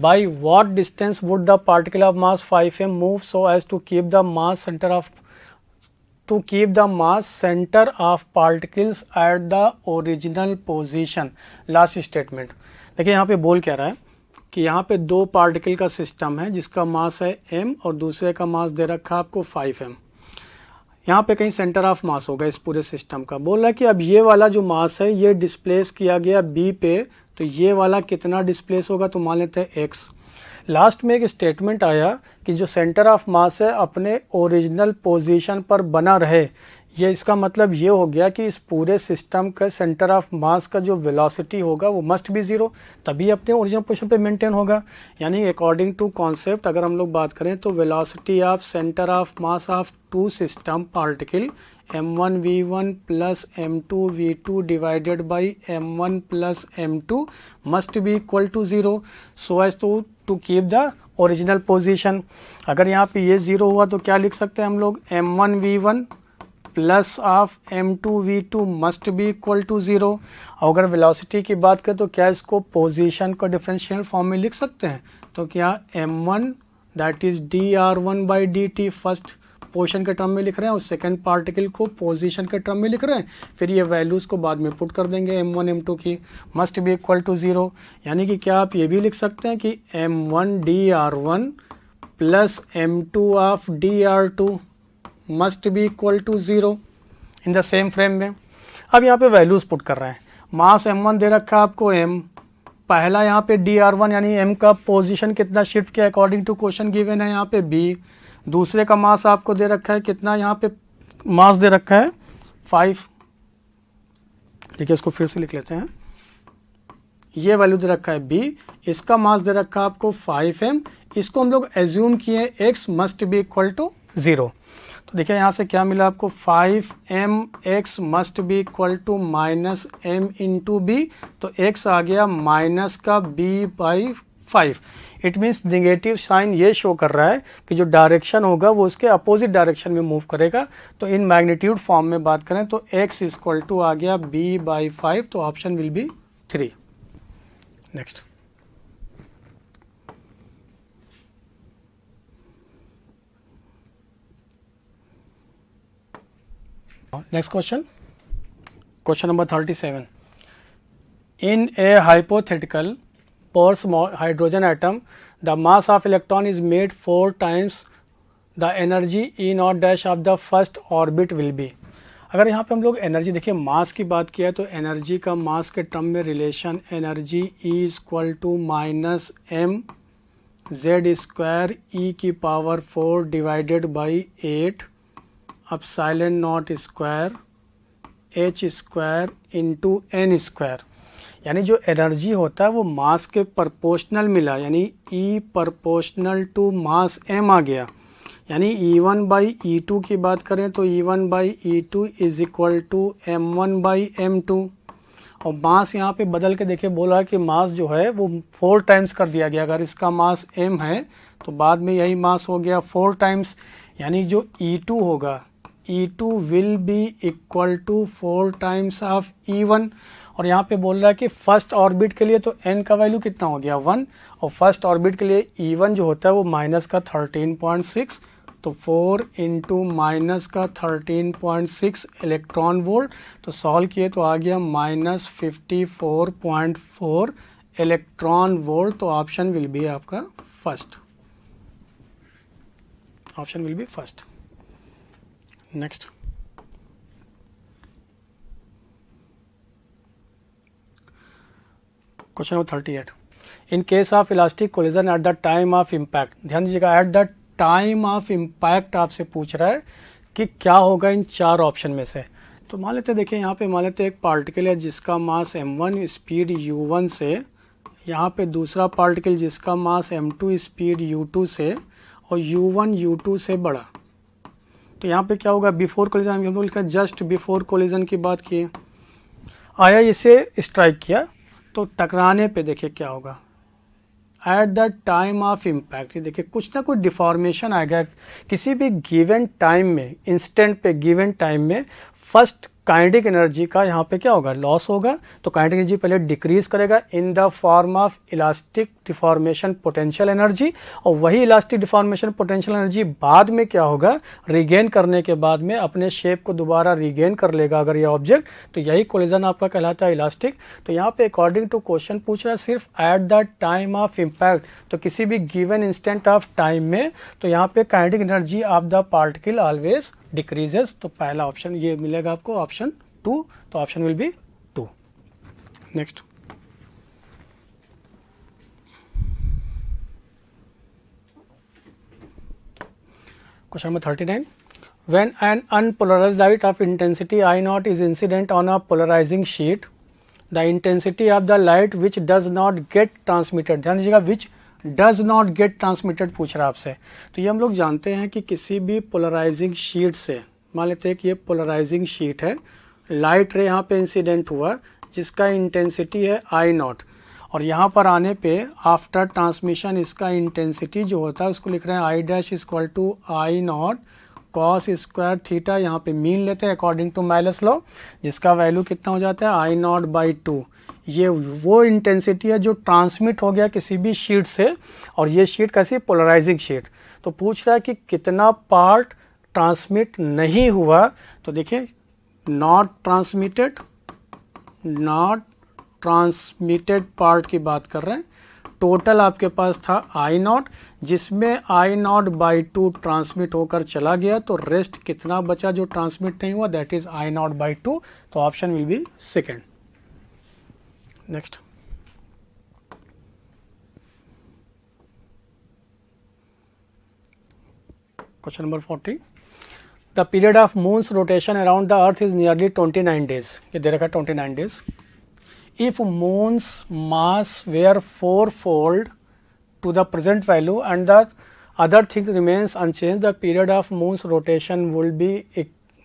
Speaker 2: by what distance would the particle of mass 5m move so as to keep the mass center of particles at the original position? Last statement। देखिए यहाँ पे बोल क्या रहा है कि यहाँ पे दो पार्टिकल का सिस्टम है जिसका मास है m और दूसरे का मास दे रखा है आपको 5m। यहाँ पे कहीं सेंटर ऑफ मास होगा इस पूरे सिस्टम का। बोल रहा है कि अब ये वाला जो मास है ये डिस्प्लेस किया गया b पे, तो ये वाला कितना डिस्प्लेस होगा, तो मान लेते हैं x। लास्ट में एक स्टेटमेंट आया कि जो सेंटर ऑफ मास है अपने ओरिजिनल पोजीशन पर बना रहे, ये इसका मतलब ये हो गया कि इस पूरे सिस्टम का सेंटर ऑफ मास का जो वेलोसिटी होगा वो मस्ट बी जीरो, तभी अपने ओरिजिनल पोजीशन पे मेंटेन होगा। यानी अकॉर्डिंग टू कॉन्सेप्ट अगर हम लोग बात करें तो velocity of centre of mass of two system particle m1 v1 plus m2 v2 divided by m1 plus m2 must be equal to zero so as to keep the original position. अगर यहाँ पे ये zero हुआ तो क्या लिख सकते हैं हम लोग, m1 v1 plus of m2 v2 must be equal to zero. अगर वेलोसिटी की बात करें तो क्या इसको पोजीशन को डिफरेंशियल फॉर्म में लिख सकते हैं, तो क्या m1 that is dr1 by dt first position के टर्म में लिख रहे हैं और सेकंड पार्टिकल को पोजीशन के टर्म में लिख रहे हैं, फिर ये वैल्यूज को बाद में पुट कर देंगे m1 m2 की, must be equal to zero. यानी कि क्या आप ये भी लिख सकते हैं कि m1 dr1 प्लस m2 ऑफ dr2 must be equal to zero in the same frame में। अब यहाँ पे वैल्यूज पुट कर रहे हैं, मास m1 दे रखा है आपको m, पहला यहाँ पे dr1 यानी m का पोजीशन कितना शिफ्ट किया अकॉर्डिंग टू क्वेश्चन गिवन है यहाँ पे b, दूसरे का मास आपको दे रखा है कितना, यहाँ पे मास दे रखा है 5। देखिए इसको फिर से लिख लेते हैं, ये वैल्यू दे रखा है b, इसका मास दे रखा है आपको 5m, इसको हम लोग एज्यूम किए x must be equal to 0। तो देखिए यहाँ से क्या मिला आपको, 5mx must be equal to minus m into B. तो x आ गया माइनस का b/5। It means negative sign ये शो कर रहा है कि जो डायरेक्शन होगा वो उसके अपोजिट डायरेक्शन में मूव करेगा। तो इन मैग्नीट्यूड फॉर्म में बात करें तो x इक्वल टू आ गया b/5। तो option will be 3। Next question number 37. In a hypothetical porous hydrogen atom, the mass of electron is made 4 times the energy E naught dash of the first orbit will be. अगर यहाँ पे हम लोग energy देखिए, मास की बात किया तो एनर्जी का मास के टर्म में relation energy E equal to minus m z square e की power 4 divided by 8 epsilon naught square h square into n square. यानी जो एनर्जी होता है वो मास के प्रोपोर्शनल मिला, यानी E proportional to mass m आ गया। यानी E1 बाई E2 की बात करें तो E1 by E2 is equal to M1 by M2। और मास यहाँ पे बदल के देखिए बोला कि मास जो है वो 4 टाइम्स कर दिया गया। अगर इसका मास m है तो बाद में यही मास हो गया 4 टाइम्स, यानी जो E2 होगा E2 will be equal to 4 times of E1। और यहाँ पे बोल रहा है कि फर्स्ट ऑर्बिट के लिए तो n का वैल्यू कितना हो गया 1, और फर्स्ट ऑर्बिट के लिए E1 जो होता है वो माइनस का 13.6। तो 4 इंटू माइनस का 13.6 इलेक्ट्रॉन वोल्ट। तो सॉल्व किए तो आ गया माइनस 54.4 इलेक्ट्रॉन वोल्ट। तो ऑप्शन विल बी आपका first, option will be first. Next question number 38. In case of elastic collision at the time of impact, ध्यान दीजिएगा, at the time of impact आपसे पूछ रहा है कि क्या होगा इन 4 ऑप्शन में से। तो मान लेते देखिए यहाँ पे मान लेते एक पार्टिकल है जिसका मास m1 स्पीड u1 से, यहाँ पे दूसरा पार्टिकल जिसका मास m2 स्पीड u2 से, और u1 u2 से बड़ा। तो यहाँ पे क्या होगा, बिफोर कोलिजन हम लोग लिखा जस्ट बिफोर कोलिजन की बात किए, आया इसे स्ट्राइक किया तो टकराने पे देखिए क्या होगा at the time of impact. ये देखिए कुछ ना कुछ डिफॉर्मेशन आएगा किसी भी गिवन टाइम में, इंस्टेंट पे गिवन टाइम में फर्स्ट काइनेटिक एनर्जी का यहाँ पे क्या होगा, लॉस होगा। तो काइनेटिक एनर्जी पहले डिक्रीज करेगा in the form of elastic deformation potential energy, और वही इलास्टिक डिफॉर्मेशन पोटेंशियल एनर्जी बाद में क्या होगा, रिगेन करने के बाद में अपने शेप को दोबारा रिगेन कर लेगा अगर ये ऑब्जेक्ट। तो यही कोलिजन आपका कहलाता है इलास्टिक। तो यहाँ पे अकॉर्डिंग टू क्वेश्चन पूछ रहा है सिर्फ at the time of impact, तो किसी भी गिवन इंस्टेंट ऑफ टाइम में, तो यहाँ पे kinetic energy of the particle always decreases. तो पहला ऑप्शन ये मिलेगा आपको, ऑप्शन 2। तो option will be 2। Next question number 39. When an unpolarized light of intensity I naught is incident on a polarizing sheet, the intensity of the light which does not get transmitted, ध्यान दीजिएगा which does not get transmitted पूछ रहा है आपसे। तो ये हम लोग जानते हैं कि किसी भी पोलराइजिंग शीट से, मान लेते हैं कि ये पोलराइजिंग शीट है, लाइट रे यहाँ पे इंसिडेंट हुआ जिसका इंटेंसिटी है आई नॉट, और यहाँ पर आने पे आफ्टर ट्रांसमिशन इसका इंटेंसिटी जो होता है उसको लिख रहे हैं I dash equal to I naught cos square theta. यहाँ पे मीन लेते हैं अकॉर्डिंग टू मेलस लॉ, जिसका वैल्यू कितना हो जाता है आई नॉट बाई 2। ये वो इंटेंसिटी है जो ट्रांसमिट हो गया किसी भी शीट से, और ये शीट कैसी, पोलराइजिंग शीट। तो पूछ रहा है कि कितना पार्ट ट्रांसमिट नहीं हुआ। तो देखिए not transmitted, not transmitted part की बात कर रहे हैं। टोटल आपके पास था आई नॉट, जिसमें आई नॉट बाई 2 ट्रांसमिट होकर चला गया, तो रेस्ट कितना बचा जो ट्रांसमिट नहीं हुआ, that is I naught by 2। तो option will be second. Next question number 40. The period of moon's rotation around the earth is nearly 29 days. ये दे रखा है 29 days. If moon's mass were 4-fold to the present value and the other thing remains unchange, the period of moon's rotation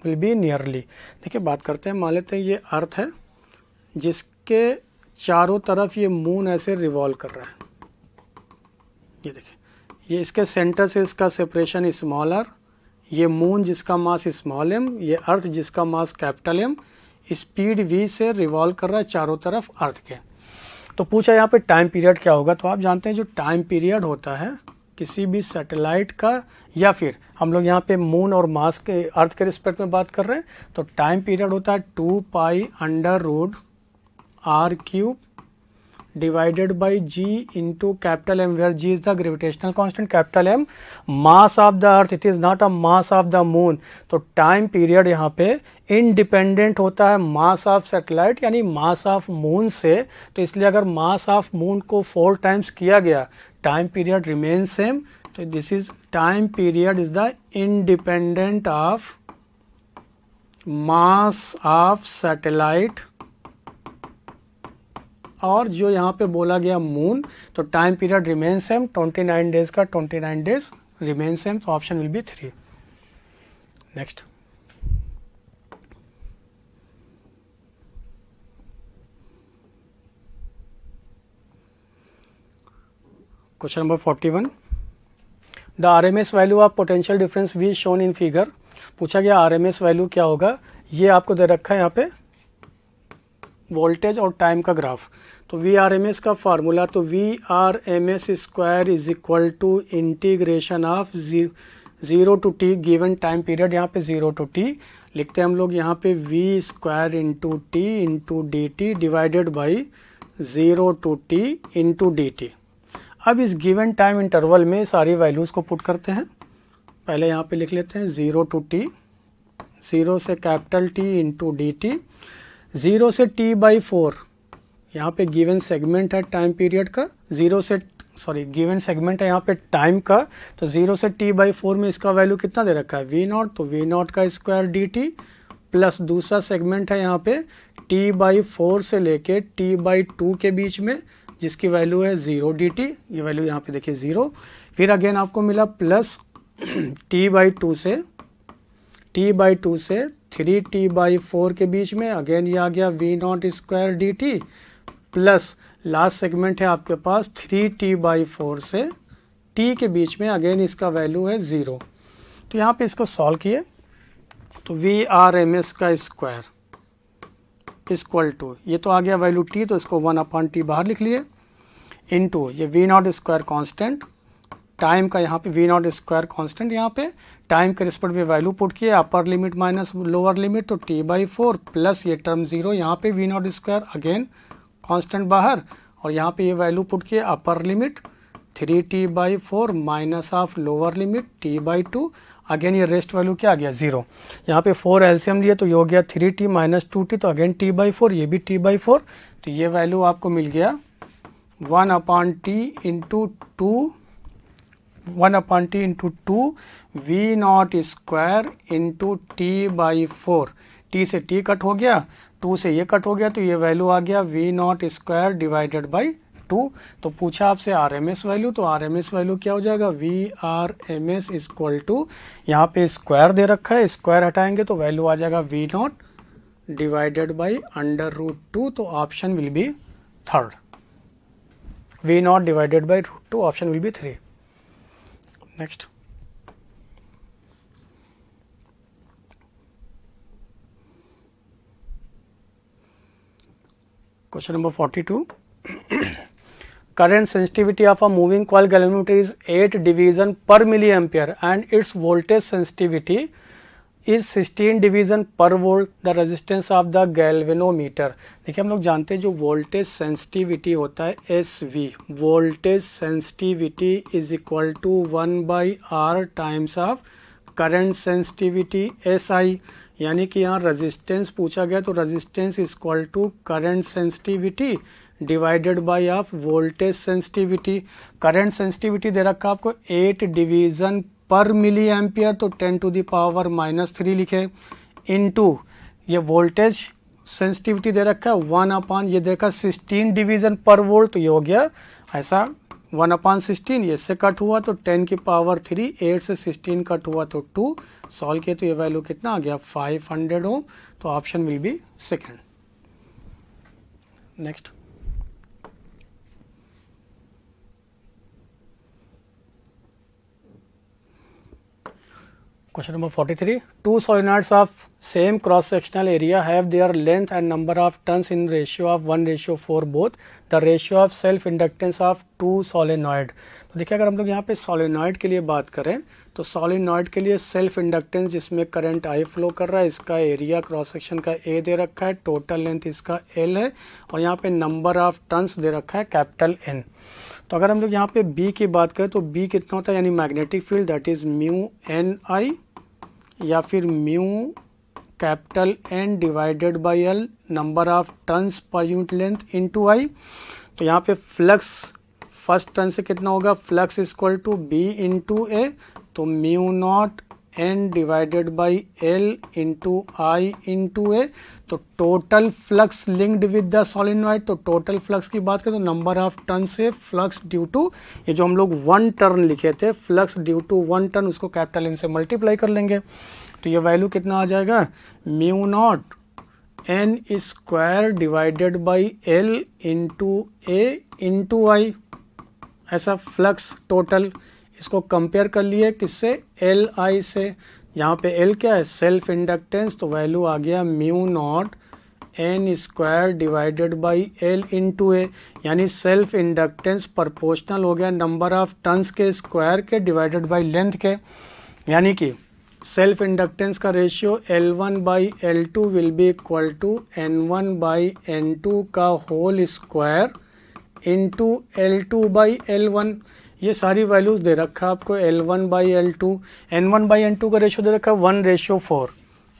Speaker 2: will be nearly. देखिए बात करते हैं, मान लेते हैं ये अर्थ है जिसके चारों तरफ ये मून ऐसे रिवॉल्व कर रहा है। ये देखिए, ये इसके सेंटर से इसका सेपरेशन स्मॉलर, ये मून जिसका मास स्मॉल एम, ये अर्थ जिसका mass capital M, speed v से रिवॉल्व कर रहा है चारों तरफ अर्थ के। तो पूछा यहाँ पे टाइम पीरियड क्या होगा, तो आप जानते हैं जो टाइम पीरियड होता है किसी भी सैटेलाइट का, या फिर हम लोग यहाँ पे मून और मास के अर्थ के रिस्पेक्ट में बात कर रहे हैं, तो टाइम पीरियड होता है 2π√r³ divided by g into capital M, where g is the gravitational constant, capital M mass of the earth, it is not a mass of the moon। तो टाइम पीरियड यहाँ पे independent होता है मास of satellite यानी mass of moon से, तो इसलिए अगर मास ऑफ मून को 4 टाइम्स किया गया टाइम पीरियड रिमेन सेम। तो this is time period is the independent of mass of satellite, और जो यहाँ पे बोला गया मून, तो time period remain same, 29 days का 29 डेज रिमेन सेम, तो option will be 3। Next, question number 41, the RMS value of potential difference V shown in figure. पूछा गया RMS वैल्यू क्या होगा, ये आपको दे रखा है यहाँ पे वोल्टेज और टाइम का ग्राफ। तो VRMS का फार्मूला, तो VRMS square is equal to integration of 0 to t given time period, यहाँ पे 0 to t लिखते हैं हम लोग, यहाँ पे v square into T into D T divided by 0 to t into D T. अब इस गिवन टाइम इंटरवल में सारी वैल्यूज को पुट करते हैं। पहले यहाँ पे लिख लेते हैं 0 to t, 0 से capital T into D T, 0 से t/4, यहाँ पे गिवन सेगमेंट है टाइम पीरियड का, गिवन सेगमेंट है यहाँ पे टाइम का, तो 0 से t/4 में इसका वैल्यू कितना दे रखा है v0, तो v0 का स्क्वायर dt प्लस दूसरा सेगमेंट है यहाँ पे t/4 से लेके t/2 के बीच में जिसकी वैल्यू है 0 dt, ये वैल्यू यहाँ पे देखिए 0, फिर अगेन आपको मिला प्लस t/2 से 3t/4 के बीच में, अगेन ये आ गया v0 square dt plus last segment है आपके पास 3t/4 से t के बीच में, अगेन इसका वैल्यू है 0। तो यहाँ पे इसको सॉल्व किए तो VRMS का स्क्वायर इक्वल टू, ये तो आ गया वैल्यू t, तो इसको 1/t बाहर लिख लिए, इनटू ये v0 स्क्वायर कांस्टेंट, टाइम का यहाँ पे v0 स्क्वायर कांस्टेंट, यहाँ पे टाइम के रिस्पेक्ट में वैल्यू पुट किए, upper limit minus lower limit, तो t/4 प्लस ये टर्म 0, यहाँ पे v0 स्क्वायर अगेन कांस्टेंट बाहर, और यहाँ पे ये वैल्यू पुट किए upper limit 3t/4 minus of lower limit t/2, again ये रेस्ट वैल्यू क्या आ गया 0। यहाँ पे 4 एलसीएम लिए तो ये हो गया 3t माइनस 2t, तो अगेन t/4, ये भी t/4, तो ये वैल्यू आपको मिल गया 1/t into 2 v0 square into t/4, t से t कट हो गया, 2 से ये कट हो गया, तो ये वैल्यू आ गया v0 स्क्वायर डिवाइडेड बाई 2। तो पूछा आपसे RMS वैल्यू, तो RMS वैल्यू क्या हो जाएगा, VRMS इक्वल टू, यहाँ पे स्क्वायर दे रखा है, स्क्वायर हटाएंगे तो वैल्यू आ जाएगा v0 डिवाइडेड बाई √2, तो option will B 3rd, v0 divided by √2, option will be 3। Next, question number 42, current sensitivity of a moving coil galvanometer is 8 division per milliampere and its voltage sensitivity is 16 division per volt, the resistance of the galvanometer। देखिए हम लोग जानते हैं जो voltage sensitivity होता है SV, voltage sensitivity is equal to 1/R times of current sensitivity SI, यानी कि यहाँ रेजिस्टेंस पूछा गया, तो resistance equal to current sensitivity divided by of voltage sensitivity. Current sensitivity दे रखा आपको 8 डिवीजन पर मिली एम्पियर, तो 10⁻³ लिखे, इनटू ये वोल्टेज सेंसिटिविटी दे रखा है 1/, ये दे रखा 16 डिवीजन पर वोल्ट, तो ये हो गया ऐसा 1/16, ये इससे कट हुआ तो 10 की पावर 3, 8 से 16 कट हुआ तो 2, सॉल्व किए तो ये वैल्यू कितना आ गया 500 ओम, तो option will be second. Next question number 43. Two solenoids of same cross sectional area have their length and number of turns in ratio of 1:4 both. The ratio of self inductance of two solenoid. तो देखिए अगर हम लोग यहाँ पे solenoid के लिए बात करें तो सोलेनॉइड के लिए सेल्फ इंडक्टेंस जिसमें करंट आई फ्लो कर रहा है, इसका एरिया क्रॉस सेक्शन का ए दे रखा है, टोटल लेंथ इसका एल है और यहाँ पे नंबर ऑफ टर्न्स दे रखा है कैपिटल एन। तो अगर हम लोग यहाँ पे B की बात करें तो B कितना होता है, यानी magnetic field that is mu N I या फिर mu capital N divided by L number of turns per unit length into I. तो यहाँ पे फ्लक्स फर्स्ट टर्न से कितना होगा, flux equal to B into A, तो mu naught N divided by L into I into A. तो total flux linked with the solenoid, तो total flux की बात करें तो नंबर ऑफ टर्न से फ्लक्स ड्यू टू, ये जो हम लोग 1 टर्न लिखे थे फ्लक्स ड्यू टू 1 टर्न, उसको कैपिटल एन से मल्टीप्लाई कर लेंगे तो ये वैल्यू कितना आ जाएगा, mu naught N square divided by L into A into I, ऐसा फ्लक्स टोटल। इसको कंपेयर कर लिए किससे, एल आई से, यहाँ पे एल क्या है सेल्फ इंडक्टेंस, तो वैल्यू आ गया mu naught N square divided by L into A, यानी सेल्फ इंडक्टेंस प्रोपोर्शनल हो गया नंबर ऑफ टर्न्स के स्क्वायर के डिवाइडेड बाई लेंथ के, यानी कि सेल्फ इंडक्टेंस का ratio L1 by L2 will be equal to N1 by N2 का whole square into L2 by L1। ये सारी वैल्यूज दे रखा है आपको, L1 by L2, N1 by N2 का रेशियो दे रखा है 1:4,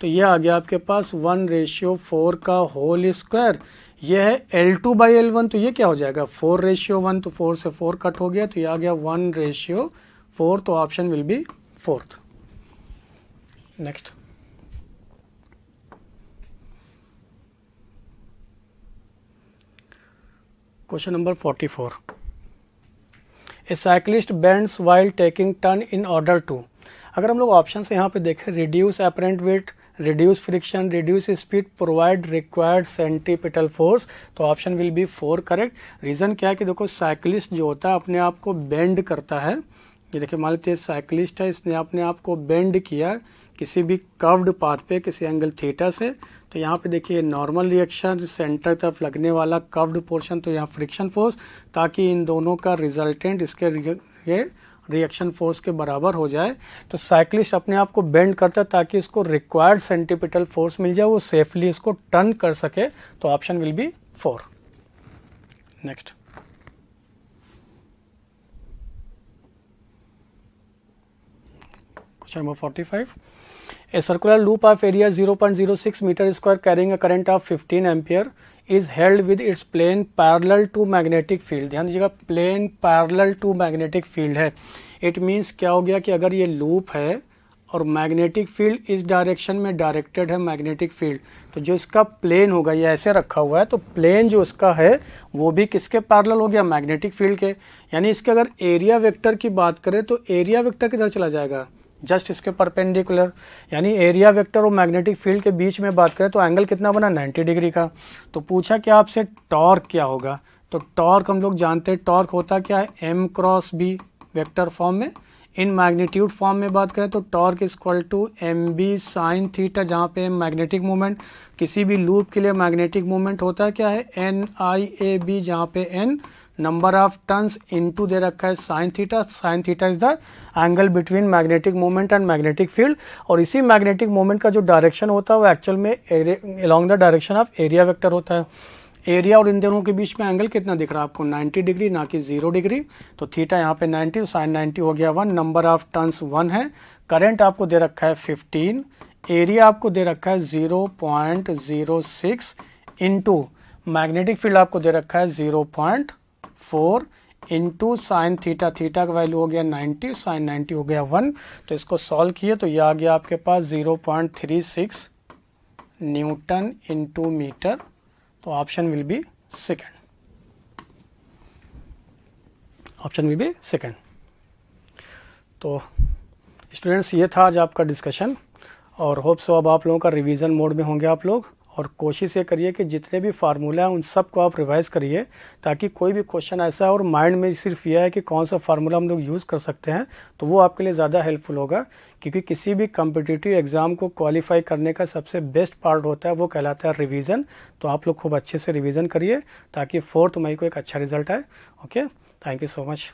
Speaker 2: तो ये आ गया आपके पास 1:4 का होल स्क्वायर। ये है L2 बाई L1, तो ये क्या हो जाएगा 4:1, तो 4 से 4 कट हो गया तो ये आ गया 1:4, तो option will be fourth. Next question number 44. A cyclist bends while taking turn in order to, अगर हम लोग ऑप्शन से यहाँ पे देखें, reduce apparent weight, reduce friction, reduce speed, provide required centripetal force, तो option will be 4 correct. Reason क्या है कि देखो साइक्लिस्ट जो होता है अपने आप को बेंड करता है, ये देखिए मान लीजिए साइक्लिस्ट है, इसने अपने आप को बेंड किया किसी भी कर्व्ड पाथ पे किसी एंगल थीटा से, तो यहाँ पे देखिए नॉर्मल रिएक्शन सेंटर तरफ लगने वाला कर्व्ड पोर्शन, तो यहाँ फ्रिक्शन फोर्स, ताकि इन दोनों का रिजल्टेंट इसके ये रिएक्शन फोर्स के बराबर हो जाए। तो साइक्लिस्ट अपने आप को बेंड करता है ताकि इसको रिक्वायर्ड सेंटीपिटल फोर्स मिल जाए, वो सेफली इसको टर्न कर सके, तो option will be 4। Next question number 45. A circular loop of area 0.06 meter square carrying a current of 15 ampere is held with its plane parallel to magnetic field. ध्यान दीजिएगा plane parallel to magnetic field है, it means क्या हो गया कि अगर ये loop है और मैग्नेटिक फील्ड इस डायरेक्शन में डायरेक्टेड है मैग्नेटिक फील्ड, तो जो इसका प्लेन होगा ये ऐसे रखा हुआ है, तो प्लेन जो इसका है वो भी किसके पैरेलल हो गया, मैग्नेटिक फील्ड के। यानी इसके अगर एरिया वेक्टर की बात करें तो एरिया वेक्टर किधर चला जाएगा, जस्ट इसके परपेंडिकुलर, यानी एरिया वेक्टर और मैग्नेटिक फील्ड के बीच में बात करें तो एंगल कितना बना 90 डिग्री का। तो पूछा क्या आपसे टॉर्क क्या होगा, तो टॉर्क हम लोग जानते हैं टॉर्क होता क्या है m cross b vector form में। इन मैग्नीट्यूड फॉर्म में बात करें तो torque equal to mb sine theta, जहाँ पे मैग्नेटिक मोमेंट, किसी भी लूप के लिए मैग्नेटिक मोमेंट होता है क्या है NIAB, जहाँ पे n number of turns into they रखा है sine theta, sine theta is the angle between magnetic moment and magnetic field, और इसी मैग्नेटिक मोमेंट का जो डायरेक्शन होता है वो एक्चुअल में along the direction of area vector होता है। एरिया और इन दोनों के बीच में एंगल कितना दिख रहा है आपको 90 डिग्री, ना कि 0 डिग्री, तो थीटा यहाँ पे 90, साइन 90 हो गया 1, नंबर ऑफ टर्न्स 1 है, करंट आपको दे रखा है 15, एरिया आपको दे रखा है 0.06 इंटू मैग्नेटिक फील्ड आपको दे रखा है 0.4 इंटू साइन थीटा, थीटा का वैल्यू हो गया 90, साइन 90 हो गया 1, तो इसको सॉल्व किए तो यह आ गया आपके पास 0.36 न्यूटन इंटू मीटर, तो option will be second. Option will be second. तो स्टूडेंट्स ये था आज आपका डिस्कशन, और होप सो अब आप लोगों का रिवीजन मोड में होंगे आप लोग, और कोशिश ये करिए कि जितने भी फार्मूला हैं उन सब को आप रिवाइज करिए, ताकि कोई भी क्वेश्चन ऐसा और माइंड में सिर्फ यह है कि कौन सा फार्मूला हम लोग यूज़ कर सकते हैं, तो वो आपके लिए ज़्यादा हेल्पफुल होगा। क्योंकि किसी भी कम्पिटिटिव एग्ज़ाम को क्वालिफाई करने का सबसे बेस्ट पार्ट होता है, वो कहलाता है रिवीजन। तो आप लोग खूब अच्छे से रिवीजन करिए ताकि 4 मई को एक अच्छा रिजल्ट आए। Okay, thank you so much.